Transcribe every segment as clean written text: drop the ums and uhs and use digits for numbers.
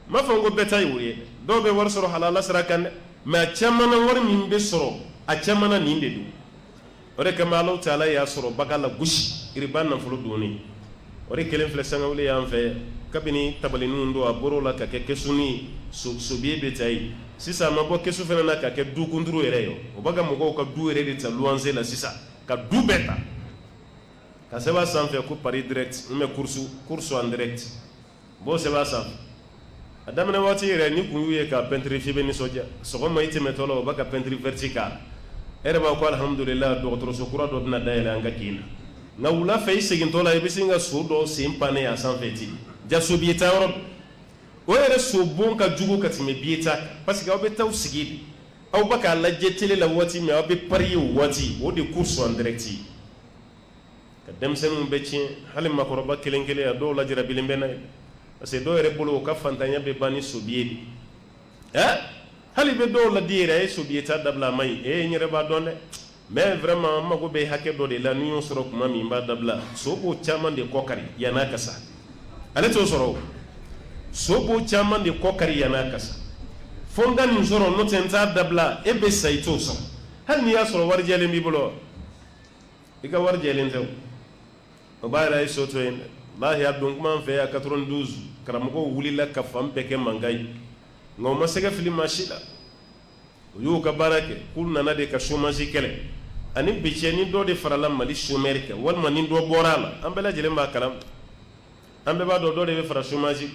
ma fɔ n ko bɛɛ ta ye o ye dɔw bɛ wari sɔrɔ halala sira kan dɛ mais a caman na wari min bɛ sɔrɔ a caman na nin de don o de kama Alahu Taala y'a sɔrɔ baga la gosi riba nafolo donni o de kelen filɛ sangawuli y'an fɛ kabini tabaliniw don a bɔr'o la ka kɛ kɛsu ni sobiye bɛ ta ye sisan a ma bɔ kɛsu fana na ka kɛ du kunturu yɛrɛ ye o b'a ka mɔgɔw ka du yɛrɛ de ta luwanse la sisan ka du bɛɛ ta ka sɛbɛn a sanfɛ ko pari direct ou bien course en direct b'o sɛbɛn a sanfɛ a daminɛ waati yɛrɛ ni kun y'u ye ka peinture f'i bɛ nisɔndiya sɔgɔma i tɛmɛtɔ la o b'a ka peinture verte k'a la e yɛrɛ b'a ko alhamdulillah dɔgɔtɔrɔso kura dɔ bɛna dayɛlɛ an ka kin na nka wula fɛ i segintɔ la i bɛ se ka so dɔ sen pannen a sanfɛ ten ja sobiye ta yɔrɔ o yɛrɛ so bon ka jugu ka tɛmɛ biye ta kan parce que aw bɛ taa sigi de aw bɛ k'a lajɛ télé la waati min aw bɛ parier o waati o de course en direct ye ka denmisɛnninw bɛ tiɲɛ hali makɔrɔba kelen kelen a dɔw lajarabilen bɛ n'a ye parce que dɔw yɛrɛ bolo o ka fantanya bɛ ban ni sobiye de hali bɛ dɔw la di yɛrɛ a ye sobiye ta dabila a ma ɲi n yɛrɛ b'a dɔn dɛ mais vraiment n mago bɛ hakɛ dɔ de la ni y'o sɔrɔ tuma min n b'a dabila so b'o caman de kɔ kari yan'a ka sa ale t'o sɔrɔ o so b'o caman de kɔ kari yan'a ka sa fo n ka nin sɔrɔ n'o tɛ n t'a dabila e bɛ sa i t'o sɔrɔ hali n'i y'a sɔrɔ wari jɛlen b'i bolo i ka wari jɛlen tɛ o b'a yɛrɛ ye so to yen lahi a don kuma an fɛ yan 92 karamɔgɔw wulila ka fan bɛɛ kɛ mankan ye nka o ma se ka fili maa si la u y'u ka baara kɛ k'u nana de ka chômage kɛlɛ ani bi cɛ ni dɔ de farala Mali chômeur kan walima ni dɔ bɔra a la an bɛɛ lajɛlen b'a kalama an bɛɛ b'a dɔn dɔ de bɛ fara chômage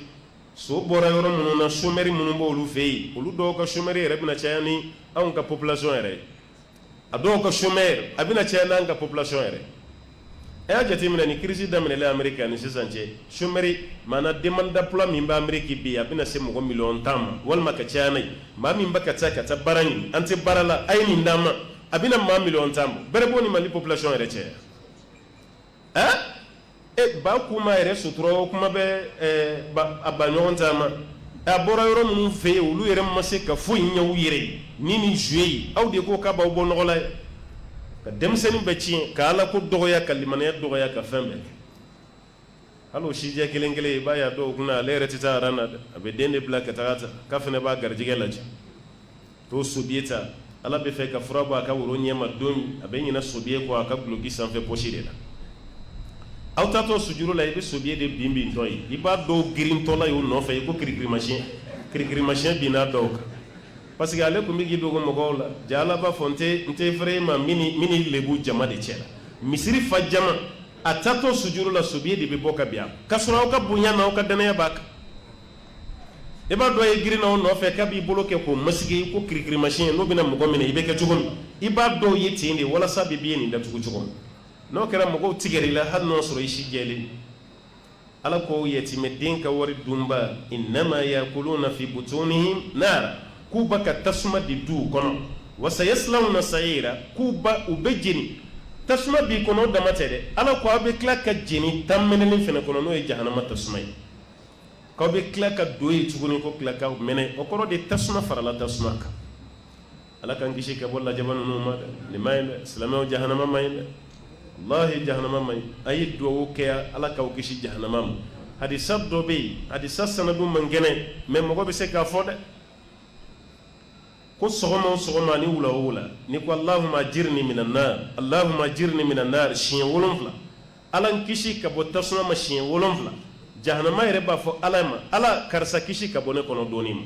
so bɔra yɔrɔ minnu na chômeur minnu b'olu fɛ yen olu dɔw ka chômeur yɛrɛ bɛna caya ni anw ka population yɛrɛ ye a dɔw ka chômeur a bɛna caya n'an ka population yɛrɛ e y'a jateminɛ ni crise daminɛlen Amérique ani sisan cɛ chômeur maanaam demande d'emploi min bɛ Amérique bi a bɛna se mɔgɔ miliyɔn 10 ma walima ka caya n'a ye maa min bɛ ka taa baara ɲini an tɛ baara la a ye nin d'an ma a bɛna maa miliyɔn 10 ma bɛrɛ b'o ni Mali population yɛrɛ cɛ ba kuma yɛrɛ sutura o kuma bɛ a ba ɲɔgɔn caman a bɔra yɔrɔ minnu fɛ yen olu yɛrɛ ma se ka foyi ɲɛ u yɛrɛ ye ni nin juillet ye aw de ko k'a b'aw bɔ nɔgɔ la ye ka denmisɛnnin bɛ tiɲɛ ka ala ko dɔgɔya ka limanaya dɔgɔya ka fɛn bɛɛ kɛ hali o sijɛ kelen kelen i b'a ye a dɔw kunna ale yɛrɛ tɛ taa aran na dɛ a bɛ den de bila ka taga ta k'a fana b'a garijɛgɛ lajɛ t'o sobiye ta ala bɛ fɛ ka fura bɔ a ka woro ɲɛma don min a bɛ ɲinɛ sobiye kɔ a ka guloki sanfɛ pɔsi de la aw taatɔ sujuru la i bɛ sobiye de bin tɔ ye i b'a dɔw girintɔ la y'o nɔfɛ i ko kirikirimasiyɛn binna dɔw kan parce que ale tun bɛ k'i dogo mɔgɔw la ja ala b'a fɔ n tɛ fɛrɛ e ma min lebu jama de cɛ la misiri fa jama a taatɔ sujuru la sobiye de bɛ bɔ ka bin a ka sɔrɔ aw ka bonya na aw ka danaya b'a kan i b'a dɔn ye girinna o nɔfɛ k'a b'i bolo kɛ k'o masigi ko kirikirimasiyɛn n'o bɛna mɔgɔ minɛ i bɛ kɛ cogo min i b'a dɔn ye ten de walasa bɛ ye nin datugu cogo min n'o kɛra mɔgɔw tigɛrɛ i la hali n'o sɔrɔ i si jɛlen ala ko yatimɛden ka wari dunba innama yakuluna fi butunihim naara k'u ba ka tasuma di duw kɔnɔ wa sayaslawna sa'ira k'u bɛ jeni tasuma b'i kɔnɔ o dama tɛ dɛ ala ko aw bɛ tila ka jeni tanmɛnɛni fɛnɛ kɔnɔ n'o ye jahanama tasuma ye k'aw bɛ tila ka don ye tuguni ko tila ka mɛnɛ o kɔrɔ de tasuma farala tasuma kan ala k'an kisi ka bɔ lajaba ninnu ma dɛ nin ma ɲi dɛ silamɛw jahanama ma ɲi dɛ wallahi jahanama ma ɲi a ye duwawu kɛ ala k'aw kisi jahanama ma hadisa dɔ bɛ yen hadisa sanadu man kɛnɛ mais mɔgɔ bɛ se k'a fɔ dɛ ko sɔgɔma o sɔgɔma ni wula o wula ni ko allahumma ajirni minan nar allahumma ajirni minan nar siɲɛ 7 ala n kisi ka bɔ tasuma ma siɲɛ 7 jahanama yɛrɛ b'a fɔ ala ma ala karisa kisi ka bɔ ne kɔnɔ dɔɔni ma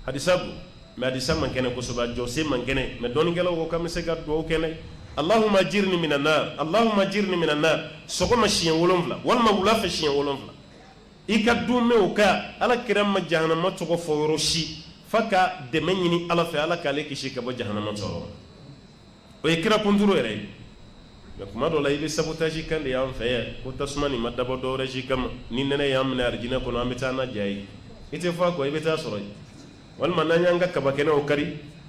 hadisa don mais hadisa man kɛnɛ kosɛbɛ a jɔsen man kɛnɛ mais dɔɔnikɛlaw ko k'an bɛ se ka duwawu kɛ n'a ye allahumma ajirni minan nar allahumma ajirni minan nar sɔgɔma siɲɛ 7 walima wula fɛ siɲɛ 7 i ka dun mɛn o ka ala kira ma jahanama tɔgɔ fɔ yɔrɔ si fa ka dɛmɛ ɲini ala fɛ ala k'ale kisi ka bɔ jahanama tɔɔrɔ o ye kira kunturu yɛrɛ ye mais kuma dɔ la i bɛ sabotage kan de y'an fɛ yan ko tasuma nin ma dabɔ dɔwɛrɛ si kama ni nɛnɛ y'an minɛ arijinɛ kɔnɔ an bɛ taa n'a ja ye i tɛ fɔ a kɔ i bɛ taa sɔrɔ yen walima n'an y'an ka kabakɛnɛw kari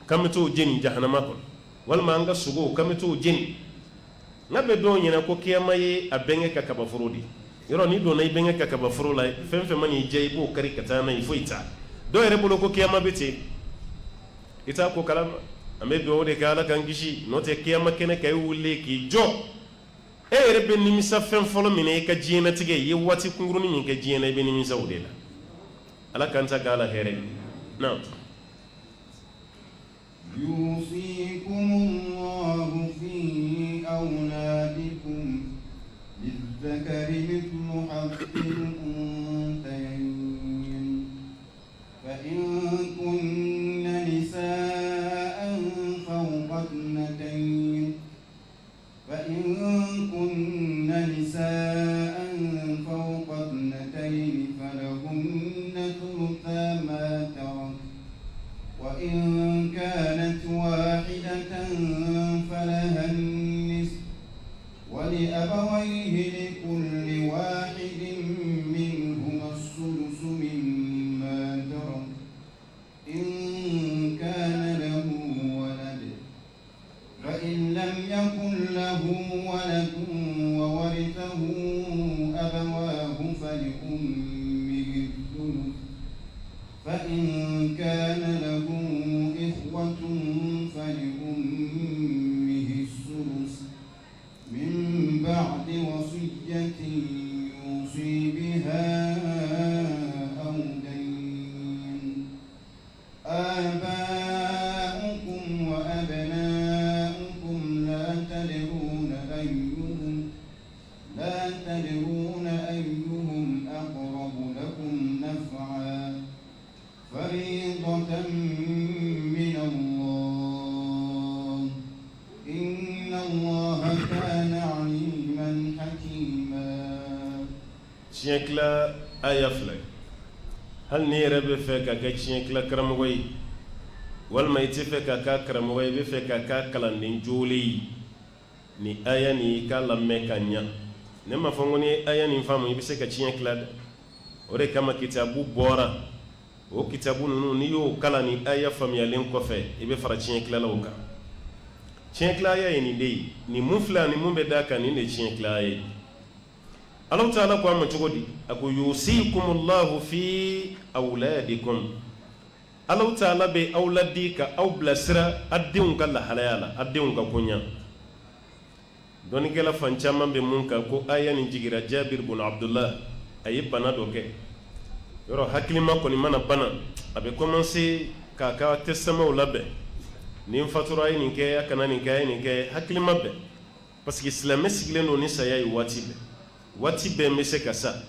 k'an bɛ t'o jeni jahanama kɔnɔ walima an ka sogow k'an bɛ t'o jeni n'a bɛ dɔw ɲɛna ko kiyama ye a bɛnkɛ ka kabaforo de yɔrɔ n'i donna i bɛnkɛ ka kabaforo la fɛn fɛn ma n'i diya i b'o kari ka taa n'a ye foyi t'a dɔw yɛrɛ bolo ko kiyama bɛ ten i t'a ko kalama an bɛ duwawu de kɛ ala k'an kisi n'o tɛ kiyama kɛnɛ ka i wuli k'i jɔ e yɛrɛ bɛ nimisa fɛn fɔlɔ min na i ka diɲɛlatigɛ i ye waati kunkurunin min kɛ diɲɛ na i bɛ nimisa o de la ala kanta kala here na yusikumullahu fi awladikum lizzakari mithlu hazzil unthayayn fa in kunna nisaa'an fawqa ithnatayn fa in kunna nisaa'an fawqa ithnatayn falahunna thulutha ma tarak wa in kanat wahidatan falaha an-nisf ولأبويه لكل واحد منهما السدس مما ترك إن كان له ولد فإن لم يكن له ولد وورثه أبواه فلأمه الثلث فإن كان له إخوة فلأمه السدس من بعد وصية يوصي بها أو دين آباؤكم وأبناؤكم لا تدرون أيهم أقرب لكم نفعا فريضة من الله إن الله كان عليما حكيما. شيكلا آيافلا هل نيرب فيك كشيكلا كرموي والما يتفك كرموي بفك كلان جولي ni aya ni kala mekanya ne mafongoni aya ni famu ibiseka shienkla ore kama kitabu bora o kitabu nunu ni yo kala ni aya famiyalen kofe ibe fara shienkla lawka shienkla ya ni dei ni mufla ni mumbe daka ni ne shienkla ya Allah Ta'ala kwa mtugodi aku yusikumullahu fi auladikum Allah Ta'ala be auladika au blasira addin kala halayala addin ka kunya doni kela fancama be munka ko aya ni jigira Jabir ibn Abdullah ayi bana doke yoro haklima ko ni mana bana abe commencer ka testament labe ni fatura ni ke akana ni ke haklima be parce que islam sigle no ni saya yi wati be mese kasa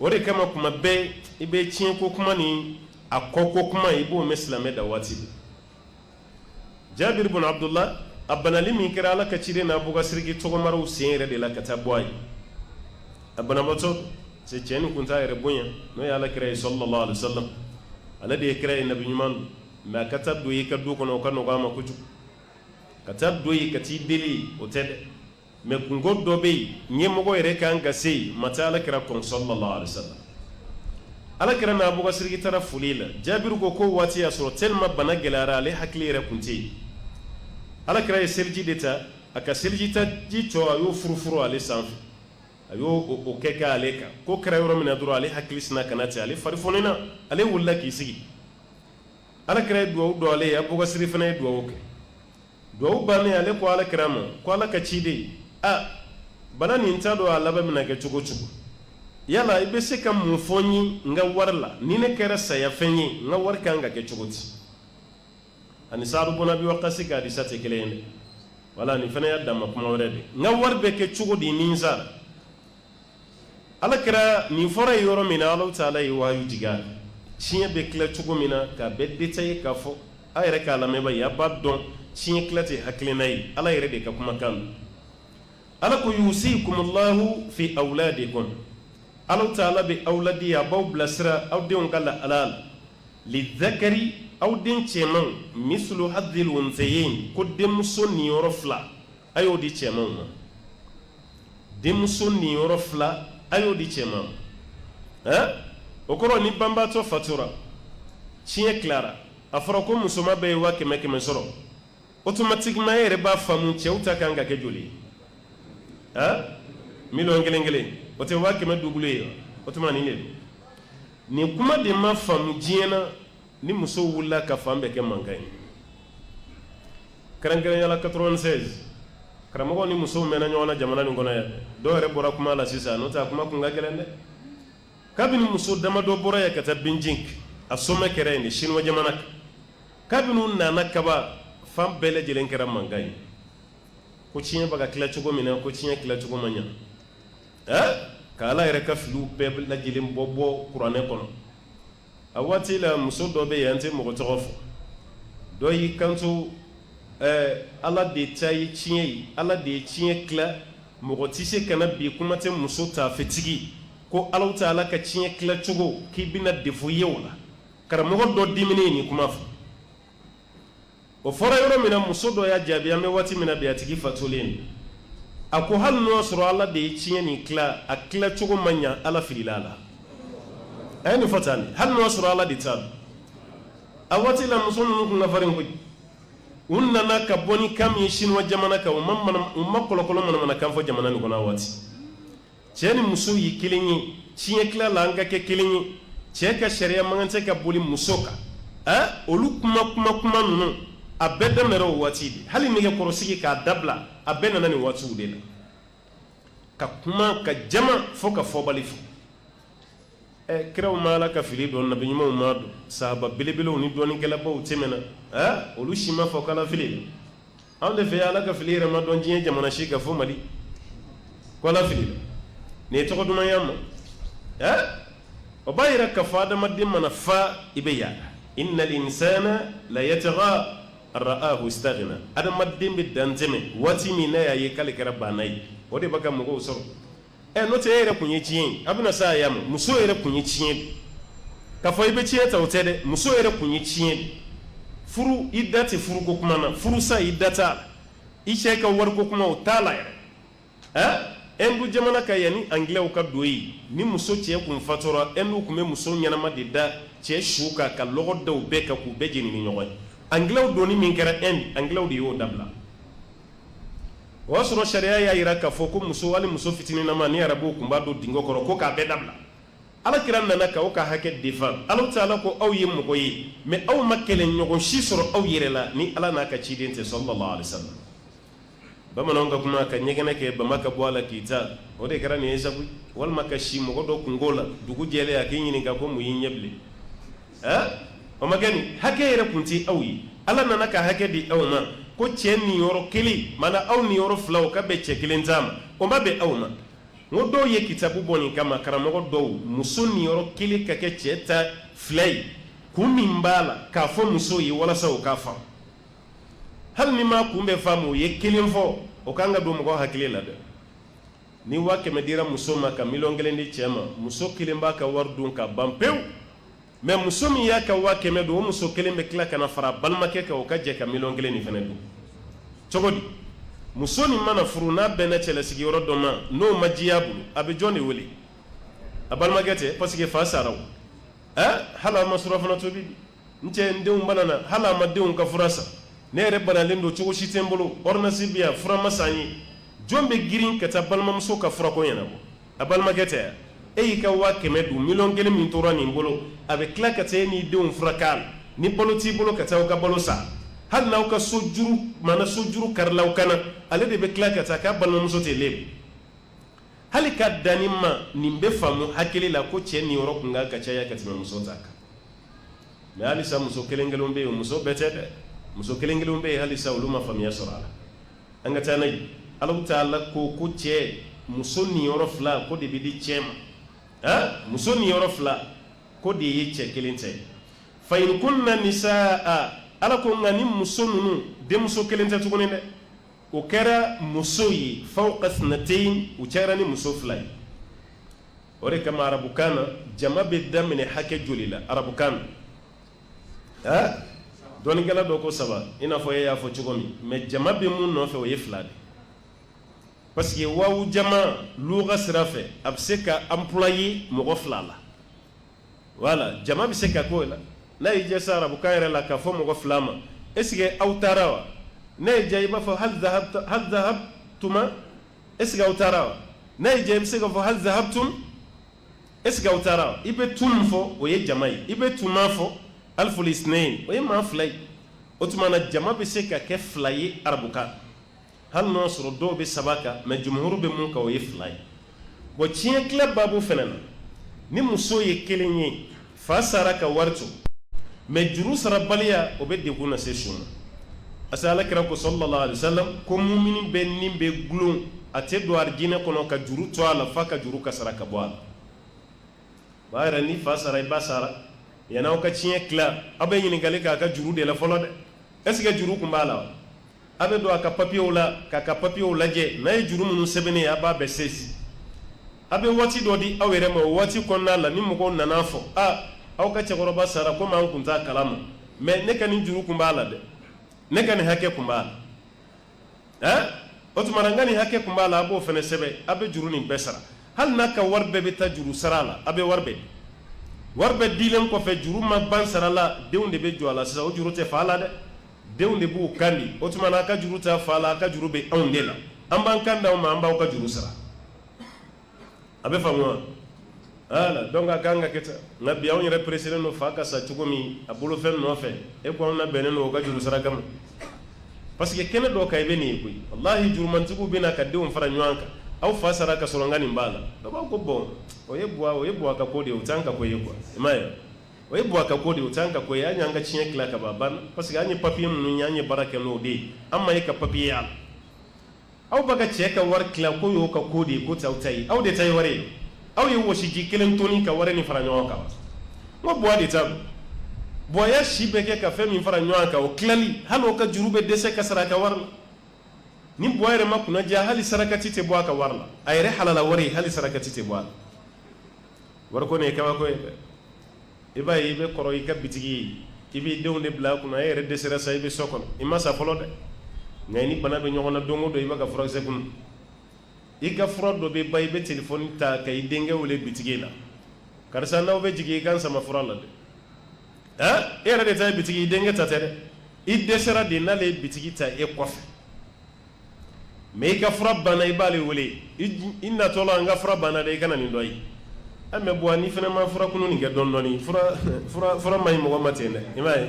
ore kama kuma be ibe chin ko kuma ni akoko kuma ibo meslame da wati Jabir ibn Abdullah abana limi kira ala kacire na buga sirgi togo maru sen de la kata boy abana moto se ceni kunta ere bunya no ya ala kira sallallahu alaihi wasallam ala de kira nabi nyuman ma katab do yika du kono kanu ga ma kuju katab do yika ti deli o tede me kungo do be nyemo go ere kan ga sei mata ala kira kon sallallahu alaihi wasallam ala kira na buga sirgi tara fulila Jabir go ko wati ya so telma bana gelara ale hakli ere kunti ala kira serji deta aka serji ta jito ayo furufuru ale sanf ayo o keka aleka ko kira yoro mina duro ale haklisna kanati ale farifonina ale wulla ki sigi ala kira do ale ya buga sirifana do oke do bane ale ko ala kira mo ko ala ka chide bana ni ntado ala ba mina ke chugo yala ibe se kam mu fonyi nga warla ni ne kera saya fenyi nga warka nga ke chugoti ani saru bona bi waqasi ka di sate kelende wala ni fana yadda ma kuma warede nga warbe ke chugodi ni nzara ala kira ni fora yoro mina Allah Ta'ala yi wayu diga chiye be kla chugo mina ka be detaye ka fo ayre ka la meba ya badon chiye klati haklinai ala yere de ka kuma kan ala ko yusikumullahu fi auladikum Allah Ta'ala be auladi ya baw blasra aw de on kala alal lidhakari aw den ceman mislu hadhil unsayin ko demso ni yoro fla ayo di ceman ma demso ni yoro fla ayo di ceman okoro ni bamba to fatura chie clara afro ko musoma be wa keme soro automatiquement ere ba famu cheuta kanga ke joli milo ngelengele ote wa keme dugule automatiquement ni kuma de ma famu jiena ni muso wula ka fambe ke mankai karangere yala 96 karamago ni muso mena nyona jamana ni ngona ya do re bora kuma la sisa no ta kuma kunga gelende kabini muso dama do bora ya kata binjink a soma kɛra ni shinwa jamana kabinu nana kaba fan bɛɛ lajɛlen kɛra mankan ye ko tiɲɛ bɛ ka tila cogo min na ko tiɲɛ tila cogo man ɲa ka Ala yɛrɛ ka filiw bɛɛ lajɛlen bɔ kuranɛ kɔnɔ a waati la muso dɔ bɛ yen an tɛ mɔgɔ tɔgɔ fɔ dɔ y'i kanto Ala de ta ye tiɲɛ ye Ala de ye tiɲɛ tila mɔgɔ tɛ se kana bi kuma tɛ muso ta fɛtigi ko Ala Taala ka tiɲɛ tila cogo k'i bɛna défaut ye o la karamɔgɔ dɔ diminen ni kuma fɔ o fɔra yɔrɔ min na muso dɔ y'a jaabi an bɛ waati min na bi a tigi fatulen a ko hali n'o y'a sɔrɔ Ala de ye tiɲɛ nin tila a tila cogo man ɲa Ala filila a la a ye nin fɔ tan hali n'o y'a sɔrɔ Ala de t'a dɔn a waati la muso ninnu kun ka farin koyi u nana ka bɔ ni kan min ye Chinois jamana kan u ma kɔlɔkɔlɔ manamanakan fɔ jamana nin kɔnɔ a waati cɛ ni muso ye kelen ye tiɲɛ tila la an ka kɛ kelen ye cɛ ka sariya man kan tɛ ka boli muso kan olu kuma ninnu a bɛɛ daminɛra o waati de hali nɛgɛkɔrɔsigi k'a dabila a bɛɛ nana nin waatiw de la ka kuma ka jama fo ka fɔbali fɔ kiraw ma Ala ka fili dɔn nabi ɲumanw ma dɔn sahaba belebelew ni dɔɔnikɛlabaw tɛmɛna olu si ma fɔ k'Ala fili la anw de fɛ Ala ka fili yɛrɛ ma dɔn diɲɛ jamana si ka fɔ Mali ko Ala fili la nin ye tɔgɔ duman ye an ma o b'a yira k'a fɔ adamaden mana fa i bɛ yaala innal insana la yatgha ra'ahu istaghna adamaden bɛ dantɛmɛ waati min n'a y'a ye k'ale kɛra banna ye o de b'a ka mɔgɔw sɔrɔ n'o tɛ e yɛrɛ kun ye tiɲɛ ye a bɛna s'a ya ma muso yɛrɛ kun ye tiɲɛ de k'a fɔ i bɛ tiɲɛ ta o tɛ dɛ muso yɛrɛ kun ye tiɲɛ de furu i da tɛ furuko kuma na furusa i da t'a la i cɛ ka wariko kuma o t'a la yɛrɛ Hindu jamana ka yanni anglais ka don yen ni muso cɛ kun fatura Hindu kun bɛ muso ɲɛnama de da cɛ su kan ka lɔgɔ da u bɛɛ kan k'u bɛɛ jeni ni ɲɔgɔn ye anglais donni min kɛra Inde anglais de y'o dabila o y'a sɔrɔ sariya y'a jira k'a fɔ ko muso hali muso fitininama ni arabuw kun b'a don dingɛ kɔrɔ ko k'a bɛɛ dabila Alakira nana k'aw ka hakɛ défendre Ala Taala ko aw ye mɔgɔ ye mais aw ma kɛlɛɲɔgɔn si sɔrɔ aw yɛrɛ la ni Ala n'a ka ciden tɛ sallallahu alaihi wasallam bamananw ka kuma ka ɲɛgɛnɛ kɛ bama ka bɔ a la k'i ta o de kɛra nin ye sabu walima ka si mɔgɔ dɔ kungo la dugu jɛlen a k'i ɲininka ko mun y'i ɲɛ bilen o ma kɛ nin hakɛ yɛrɛ kun tɛ aw ye Ala nana ka hakɛ di aw ma ko cɛ niyɔrɔ kelen mana aw niyɔrɔ fila o ka bɛn cɛ kelen ta ma o ma bɛn aw ma n ko dɔw ye kitabu bɔ nin kama karamɔgɔ dɔw muso niyɔrɔ kelen ka kɛ cɛ ta fila ye kun min b'a la k'a fɔ muso ye walasa o k'a faamu hali ni ma kun bɛ faamu o ye kelen fɔ o kan ka don mɔgɔ hakili la dɛ ni 100 dira muso ma ka 1,000,000 di cɛ ma muso kelen b'a ka wari dun ka ban pewu mais muso min y'a ka 100,000 don o muso kelen bɛ tila ka na fara balimakɛ kan o ka jɛ ka 1,000,000 nin fana dun cogo di muso nin mana furu n'a bɛnna cɛlasigiyɔrɔ dɔ ma n'o ma diya bolo a bɛ jɔn de wele a balimakɛ tɛ parce que fa sara o hali a ma surafana tobi n cɛ n denw banana hali a ma denw ka fura san ne yɛrɛ banalen don cogo si tɛ n bolo ordonnance bɛ yan fura ma san ye jɔn bɛ girin ka taa balimamuso ka furako ɲɛnabɔ a balimakɛ tɛ yan e y'i ka 100,000 dun 1,000,000 min tora nin bolo a bɛ tila ka taa e n'i denw fura k'a la ni balo t'i bolo ka taa aw ka balo sa hali n'aw ka sojuru karilaw kana ale de bɛ tila ka taa k'a balimamuso tɛ lebu hali ka danni ma nin bɛ faamu hakili la ko cɛ niyɔrɔ kun ka caya ka tɛmɛ muso ta kan mais halisa muso kelen kelenw bɛ yen muso bɛɛ tɛ dɛ muso kelen kelenw bɛ yen halisa olu ma faamuya sɔrɔ a la an ka taa n'a ye Ala Taala ko cɛ muso niyɔrɔ fila ko de bɛ di cɛ ma muso niyɔrɔ fila ko de ye cɛ kelen tɛ fa in kunna nisaa Ala ko nka ni muso ninnu denmuso kelen tɛ tuguni dɛ o kɛra muso ye fawqa ithnatayn u cayara ni muso fila ye o de kama arabukan na jama bɛ daminɛ hakɛ joli la arabukan na dɔɔnikɛla dɔ ko 3 i n'a fɔ e y'a fɔ cogo min mais jama bɛ mun nɔfɛ o ye 2 de parce que waawu jama luga sira fɛ a bɛ se ka employer mɔgɔ 2 la voilà jama bɛ se ka k'o la n'a y'i diya sa arabukan yɛrɛ la k'a fɔ mɔgɔ 2 ma est-ce que aw taara wa n'a y'i diya i b'a fɔ hal dhahabtuma est-ce que aw taara wa n'a y'i diya i bɛ se ka fɔ hal dhahabtum est-ce que aw taara wa i bɛ tum fɔ o ye jama ye i bɛ tuma fɔ alful isnayn o ye maa 2 ye o tuma na jama bɛ se ka kɛ 2 ye arabukan hali n'o sɔrɔ dɔw bɛ 3 kan mais jumhur bɛ mun kan o ye 2 ye bon tiɲɛ tila baabu fana na ni muso ye 1 ye fa sara ka wari to mais juru sarabaliya o bɛ degun lase su ma parce que alakira ko sallallahu alaihi wasallam ko mumini bɛ nin bɛ gulon a tɛ don arijinɛ kɔnɔ ka juru to a la f'a ka juru ka sara ka bɔ a la b'a yɛrɛ ni fa sara i ba sara yan'aw ka tiɲɛ tila aw bɛ ɲininkali k'a ka juru de la fɔlɔ dɛ est ce que juru kun b'a la wa a bɛ don a ka papiyew la k'a ka papiyew lajɛ n'a ye juru minnu sɛbɛnnen ye a b'a bɛɛ sɛsi a bɛ waati dɔ di aw yɛrɛ ma o waati kɔnɔna la ni mɔgɔw nana fɔ aw ka cɛkɔrɔba sara komi an kun t'a kalama mais ne ka nin juru kun b'a la dɛ ne ka nin hakɛ kun b'a la o tuma na n ka nin hakɛ kun b'a la a b'o fana sɛbɛn a bɛ juru nin bɛɛ sara hali n'a ka wari bɛɛ bɛ taa juru sara la a bɛ wari bɛɛ dilen kɔfɛ juru ma ban sara la denw de bɛ jɔ a la sisan o juru tɛ fa la dɛ denw de b'u kan di o tuma na a ka juru tɛ fa la a ka juru bɛ anw de la an b'an kan d'aw ma an b'aw ka juru sara a bɛ faamu wa voilà donc a kan ka kɛ ten nka bi anw yɛrɛ peresilen don fa ka sa cogo min a bolofɛn nɔfɛ e ko anw labɛnnen don o ka juru sara kama parce que kɛnɛ dɔw kan i bɛ nin ye koyi walahi jurumantigiw bɛ na ka denw fara ɲɔgɔn kan aw fa sara ka sɔrɔ n ka nin b'a la dɔw b'a ko bon o ye buwa ka ko de ye o t'an ka ko ye quoi i m'a ye o ye buwa ka ko de ye o t'an ka ko ye an y'an ka tiɲɛ tila ka ban banna parce que an ye papiye minnu ye an ye baara kɛ n'o de ye an ma ye ka papiye y'a la aw b'a ka cɛ ka wari tila ko y'o ka ko de ye ko t'aw ta ye aw de ta ye wari ye aw ye wɔsiji kelen toni ka wari nin fara ɲɔgɔn kan n ko buwa de ta don buwaya si bɛ kɛ ka fɛn min fara ɲɔgɔn kan o tilali hali o ka juru bɛ dɛsɛ ka sara a ka wari la ni buwa yɛrɛ ma kunnaja hali sarakati tɛ bɔ a ka wari la a yɛrɛ halala wari hali sarakati tɛ bɔ a la wari ko nin ye kabako ye dɛ i b'a ye i bɛ kɔrɔ i ka bitigi ye i b'i denw de bila a kunna e yɛrɛ dɛsɛra sa i bɛ so kɔnɔ i ma sa fɔlɔ dɛ nka ni bana bɛ ɲɔgɔn na don o don i b'a ka furakisɛ kunun i ka fura dɔ bɛ ba i bɛ telefɔni ta ka i denkɛ wele bitigi la karisa n'aw bɛ jigin i kan sama fura la dɛ e yɛrɛ de ta ye bitigi i denkɛ ta tɛ dɛ i dɛsɛra de n'ale ye bitigi ta e kɔfɛ mais i ka fura banna i b'ale wele i natɔ la n ka fura banna dɛ i kana nin dɔ ye mais buwa ni fana ma fura kunun nin kɛ dɔɔni fura ma ɲi mɔgɔ ma ten dɛ i m'a ye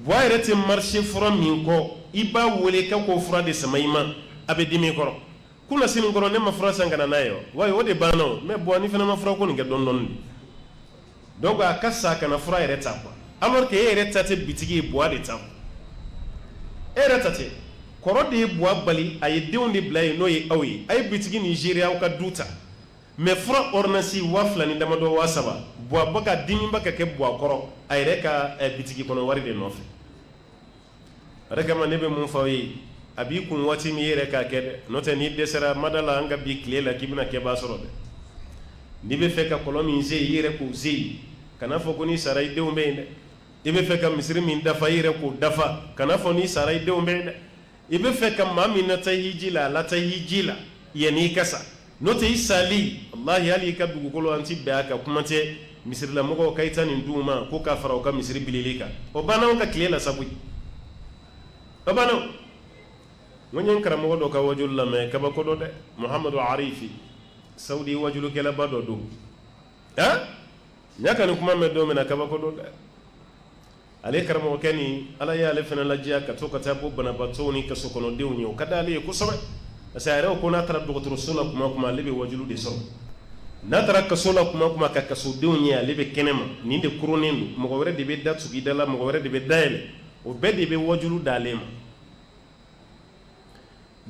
buwa yɛrɛ tɛ marché fura min kɔ i b'a wele k'a k'o fura de sama i ma a bɛ dimi kɔrɔ kunna sini kɔrɔ ne ma fura san ka na n'a ye wa o de banna o mais buwa ni fana ma fura ko nin kɛ dɔɔni donc a ka sa kana fura yɛrɛ ta quoi alors que e yɛrɛ ta tɛ bitigi ye buwa de ta e yɛrɛ ta tɛ kɔrɔ de ye buwa bali a ye denw de bila yen n'o ye aw ye a ye bitigi Nigéria aw ka du ta mais fura ordonnance 2000 ni damadɔ 3000 buwa ba ka dimi ba ka kɛ buwa kɔrɔ a yɛrɛ ka bitigi kɔnɔ wari de nɔfɛ o de kama ne bɛ mun fɔ aw ye a b'i kun waati min i yɛrɛ k'a kɛ dɛ n'o tɛ n'i dɛsɛra mada la an ka bi tile la k'i bɛna kɛbaa sɔrɔ dɛ n'i bɛ fɛ ka kɔlɔn min se i yɛrɛ k'o se kana fɔ ko n'i sara i denw bɛ yen dɛ i bɛ fɛ ka misiri min dafa i yɛrɛ k'o dafa kana fɔ n'i sara i denw bɛ yen dɛ i bɛ fɛ ka maa min nata hiji la a lata hiji la yanni i ka sa n'o tɛ i sali walahi hali i ka dugukolo an ti bɛn a kan kuma tɛ misirilamɔgɔw ka i ta nin d'u ma ko k'a fara u ka misiri bilili kan o banna anw ka tile la sabu o banna n ko n ye n karamɔgɔ dɔ ka wajulu lamɛn kabako dɔ dɛ Muhamadu Arifi Saudi wajulukɛlaba dɔ don n y'a ka nin kuma mɛn don min na kabako dɔ dɛ ale karamɔgɔkɛ ni ala y'ale fana lajɛ ka to ka taa bɔ banabaatɔw ni kasokɔnɔdenw ye o ka d'ale ye kosɛbɛ parce que a yɛrɛ ko n'a taara dɔgɔtɔrɔso la kuma o kuma ale bɛ wajulu de sɔrɔ n'a taara kaso la kuma o kuma ka kasodenw ye ale bɛ kɛnɛma nin de kurunnen don mɔgɔ wɛrɛ de bɛ da tugu da la mɔgɔ wɛrɛ de bɛ dayɛlɛ o bɛɛ de bɛ wajulu d'ale ma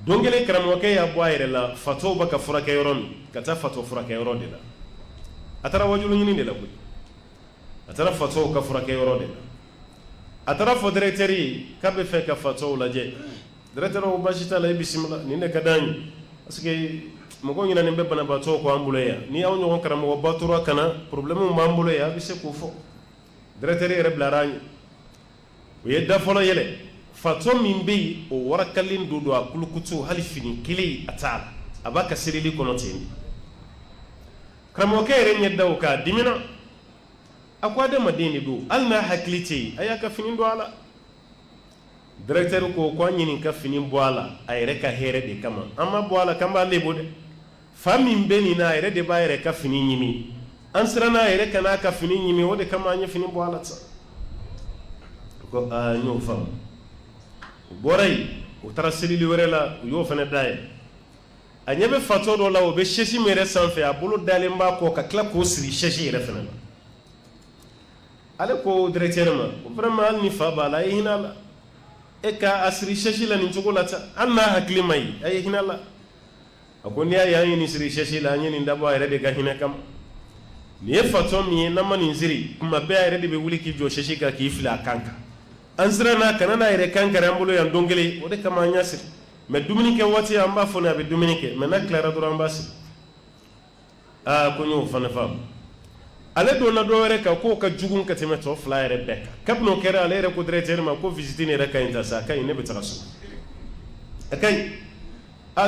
don kelen karamɔgɔkɛ y'a bɔ a yɛrɛ la fatɔw bɛ ka furakɛ yɔrɔ min ka taa fatɔ furakɛ yɔrɔ de la a taara wajulu ɲini de la koyi a taara fatɔw ka furakɛ yɔrɔ de la a taara fɔ directeur ye k'a bɛ fɛ ka fatɔw lajɛ directeur ko baasi t'a la i bisimila nin de ka d'an ye parce que mɔgɔw ɲinɛnen bɛ banabaatɔw kɔ an bolo yan ni aw ɲɔgɔn karamɔgɔba tora ka na problème b'an bolo yan a bɛ se k'o fɔ directeur yɛrɛ bilara an ye u ye da fɔlɔ yɛlɛ fatɔ min bɛ yen o warakalen don a kulukutu hali fini kelen a t'a la a b'a ka selili kɔnɔ ten de karamɔgɔkɛ yɛrɛ ɲɛ da o kan a dimina a ko adamaden de don hali n'a hakili tɛ yen a y'a ka fini bɔ a la directeur ko an ɲini ka fini bɔ a la a yɛrɛ ka hɛrɛ de kama an ma bɔ a la k'an b'a lebu dɛ fa min bɛ nin na a yɛrɛ de b'a yɛrɛ ka fini ɲimi an siranna a yɛrɛ ka n'a ka fini ɲimi o de kama an ye fini bɔ a la sa ko n y'o faamu o bɔra yen o taara selili wɛrɛ la u y'o fana dayɛlɛ a ɲɛ bɛ fatɔ dɔ la o bɛ sɛsi min yɛrɛ sanfɛ a bolo dalen b'a kɔ ka tila k'o siri sɛsi yɛrɛ fana la ale ko directeur ma vraiment hali ni fa b'a la ye hinɛ la e ka asiri sɛsi la nin cogo la ta hali n'a hakili ma ɲi a ye hinɛ la a ko n'i y'a ye an ye nin siri sɛsi la an ye nin dabɔ a yɛrɛ de ka hinɛ kama nin ye fatɔ min ye n'an ma nin siri kuma bɛɛ a yɛrɛ de bɛ wuli k'i jɔ sɛsi kan k'i fili a kan kan an siranna kana n'a yɛrɛ kan kɛra an bolo yan don kelen o de kama an y'a siri mais dumuni kɛ waati an b'a fɔ ne a bɛ dumuni kɛ mais n'a tilara dɔrɔn an b'a siri ko n y'o fana faamu ale donna dɔ wɛrɛ kan k'o ka jugu ka tɛmɛ tɔ fila yɛrɛ bɛɛ kan kabini o kɛra ale yɛrɛ ko directeur ma ko visite nin yɛrɛ ka ɲi ta sa a ka ɲi ne bɛ taga so a ka ɲi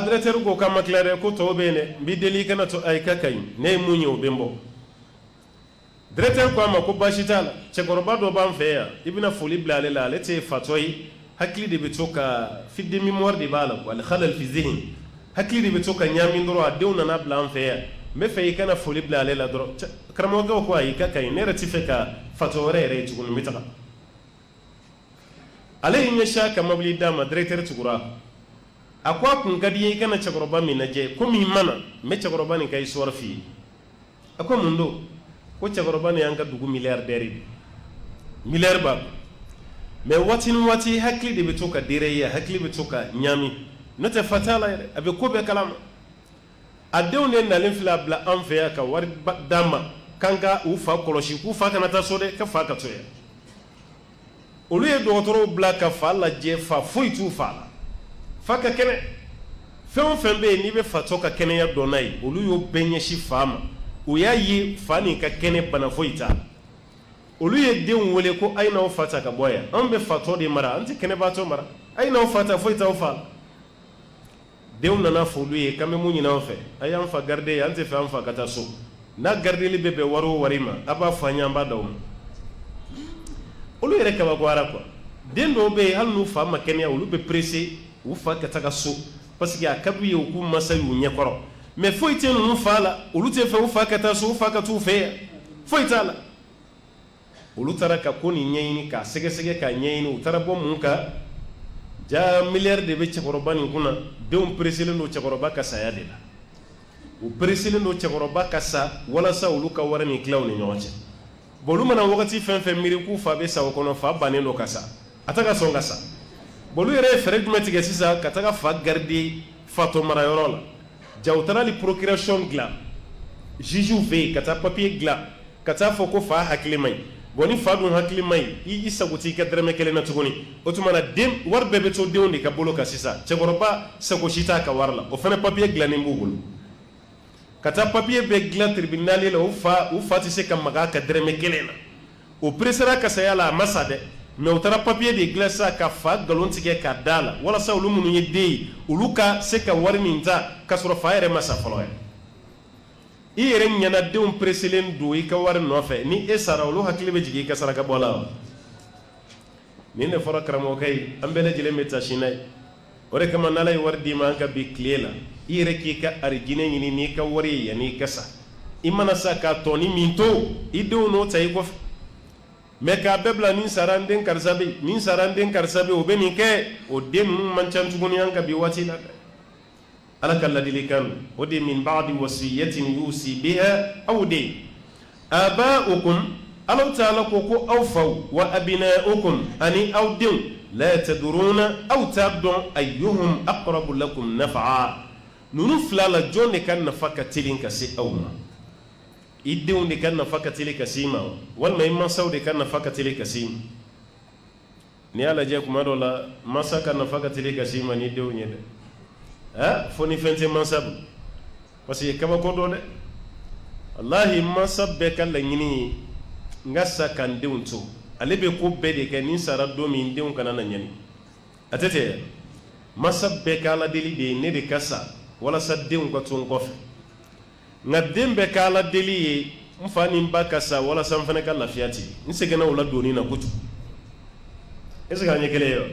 directeur ko k'a ma tila dɛ ko tɔw bɛ yen dɛ n b'i deli i kana to ayi ka ɲi ne ye mun ye o bɛ n bɔ directeur ko a ma ko baasi t'a la cɛkɔrɔba dɔ b'an fɛ yan i bɛna foli bila ale la ale tɛ fatɔ ye hakili de bɛ to ka fi de mémoire de b'a la quoi le khalal fi zihn hakili de bɛ to ka ɲaami dɔrɔn a denw nana bila an fɛ yan n bɛ fɛ i kana foli bila ale la dɔrɔn karamɔgɔkɛ ko ayi ka ɲi ne yɛrɛ tɛ fɛ ka fatɔ wɛrɛ yɛrɛ ye tuguni n bɛ taga ale y'i ɲɛsin a ka mobili d'a ma directeur tugura a ko a kun ka di ye i kana cɛkɔrɔba min lajɛ komi i mana n bɛ cɛkɔrɔba nin ka histoire f'i ye a ko mun don ko cɛkɔrɔba nin y'an ka dugu milliardaire ye milliard b'a mais waati ni waati hakili de bɛ to ka dérailler hakili bɛ to ka ɲaami n'o tɛ fa t'a la yɛrɛ a bɛ ko bɛɛ kalama a denw de nalen filɛ a bila an fɛ yan ka wari d'a ma k'an ka u fa kɔlɔsi k'u fa kana taa so dɛ ka fa ka to yan olu ye dɔgɔtɔrɔw bila ka fa lajɛ fa foyi t'u fa la fa ka kɛnɛ fɛn o fɛn bɛ yen n'i bɛ fatɔ ka kɛnɛya dɔn n'a ye olu y'o bɛɛ ɲɛsin fa ma o y'a ye fa nin ka kɛnɛ bana foyi t'a la olu ye denw wele ko a ye n'aw fa ta ka bɔ yan an bɛ fatɔ de mara an tɛ kɛnɛbaatɔ mara a ye n'aw fa ta foyi t'aw fa la denw nana fɔ olu ye k'an bɛ mun ɲini aw fɛ a y'an fa garder an tɛ fɛ an fa ka taa so n'a gardeli bɛ bɛn wari o wari ma a b'a fɔ an ye an b'a d'aw ma olu yɛrɛ kabakoyara quoi den dɔw bɛ yen hali n'u fa ma kɛnɛya olu bɛ pressé u fa ka taga so parce que a ka d'u ye u k'u masa y'u ɲɛkɔrɔ mais foyi tɛ ninnu fa la olu tɛ fɛ u fa ka taa so u fa ka t'u fɛ yan foyi t'a la olu taara ka ko nin ɲɛɲini k'a sɛgɛsɛgɛ k'a ɲɛɲini u taara bɔ mun kan ja milliard de bɛ cɛkɔrɔba nin kunna denw presselen don cɛkɔrɔba ka saya de la u presselen don cɛkɔrɔba ka sa walasa olu ka wari nin tila u ni ɲɔgɔn cɛ bon olu mana wagati fɛn fɛn miiri k'u fa bɛ sa o kɔnɔ fa bannen don ka sa a tɛ ka sɔn ka sa bon olu yɛrɛ ye fɛɛrɛ jumɛn tigɛ sisan ka taga fa garder fatɔ marayɔrɔ la ja u taara hali procuration dilan juge fɛ yen ka taa papier dilan ka taa fɔ ko fa hakili man ɲi bon ni fa dun hakili man ɲi i sago t'i ka dɛrɛmɛ kelen na tuguni o tuma na den wari bɛɛ bɛ to denw de ka bolo kan sisan cɛkɔrɔba sago si t'a ka wari la o fana papier dilannen b'u bolo ka taa papier bɛɛ dilan tribunal la u fa tɛ se ka maga a ka dɛrɛmɛ kelen na o pressera ka saya la a ma sa dɛ mais u taara papier de dilan sisan ka fa nkalon tigɛ k'a d'a la walasa olu minnu ye den ye olu ka se ka wari nin ta k'a sɔrɔ fa yɛrɛ ma sa fɔlɔ yɛrɛ i yɛrɛ ɲɛna denw presselen don i ka wari nɔfɛ ni e sara olu hakili bɛ jigin i ka saraka bɔ la wa nin de fɔra karamɔgɔkɛ ye an bɛɛ lajɛlen bɛ taa sini ye o de kama n'ala ye wari d'i ma an ka bi tile la i yɛrɛ k'i ka arijinɛ ɲini n'i ka wari ye yanni i ka sa i mana sa k'a tɔni min to i denw n'o ta i kɔfɛ mais k'a bɛɛ bila nin sara n den karisa bɛ yen nin sara n den karisa bɛ yen o bɛ nin kɛ o den ninnu man ca tuguni an ka bi waati la dɛ ala ka ladilikan o de min ba'di wasiyatin yusi biha aw de aba'ukum alaw ta'ala ko ko aw faw wa abna'ukum ani aw denw la tadruna aw t'a dɔn ayyuhum aqrabu lakum naf'a ninnu fila la jɔn de ka nafa ka teli ka se aw ma i denw de ka nafa ka teli ka se i ma walima i mansaw de ka nafa ka teli ka se i ma n'i y'a lajɛ kuma dɔ la mansa ka nafa ka teli ka se i ma ni denw ye dɛ fo ni fɛn tɛ mansa bolo parce que kabako dɔ dɛ wallahi mansa bɛɛ ka laɲini ye n ka sa ka n denw to ale bɛ ko bɛɛ de kɛ ni sara don min n denw kana na ɲani a tɛ ten mansa bɛɛ ka aladeli de ye ne de ka sa walasa denw ka to n kɔfɛ nka den bɛɛ ka aladeli ye n fa ni n ba ka sa walasa n fana ka lafiya ten n sɛgɛnna o la donni na kojugu est ce que an ɲɛ kelen ye wa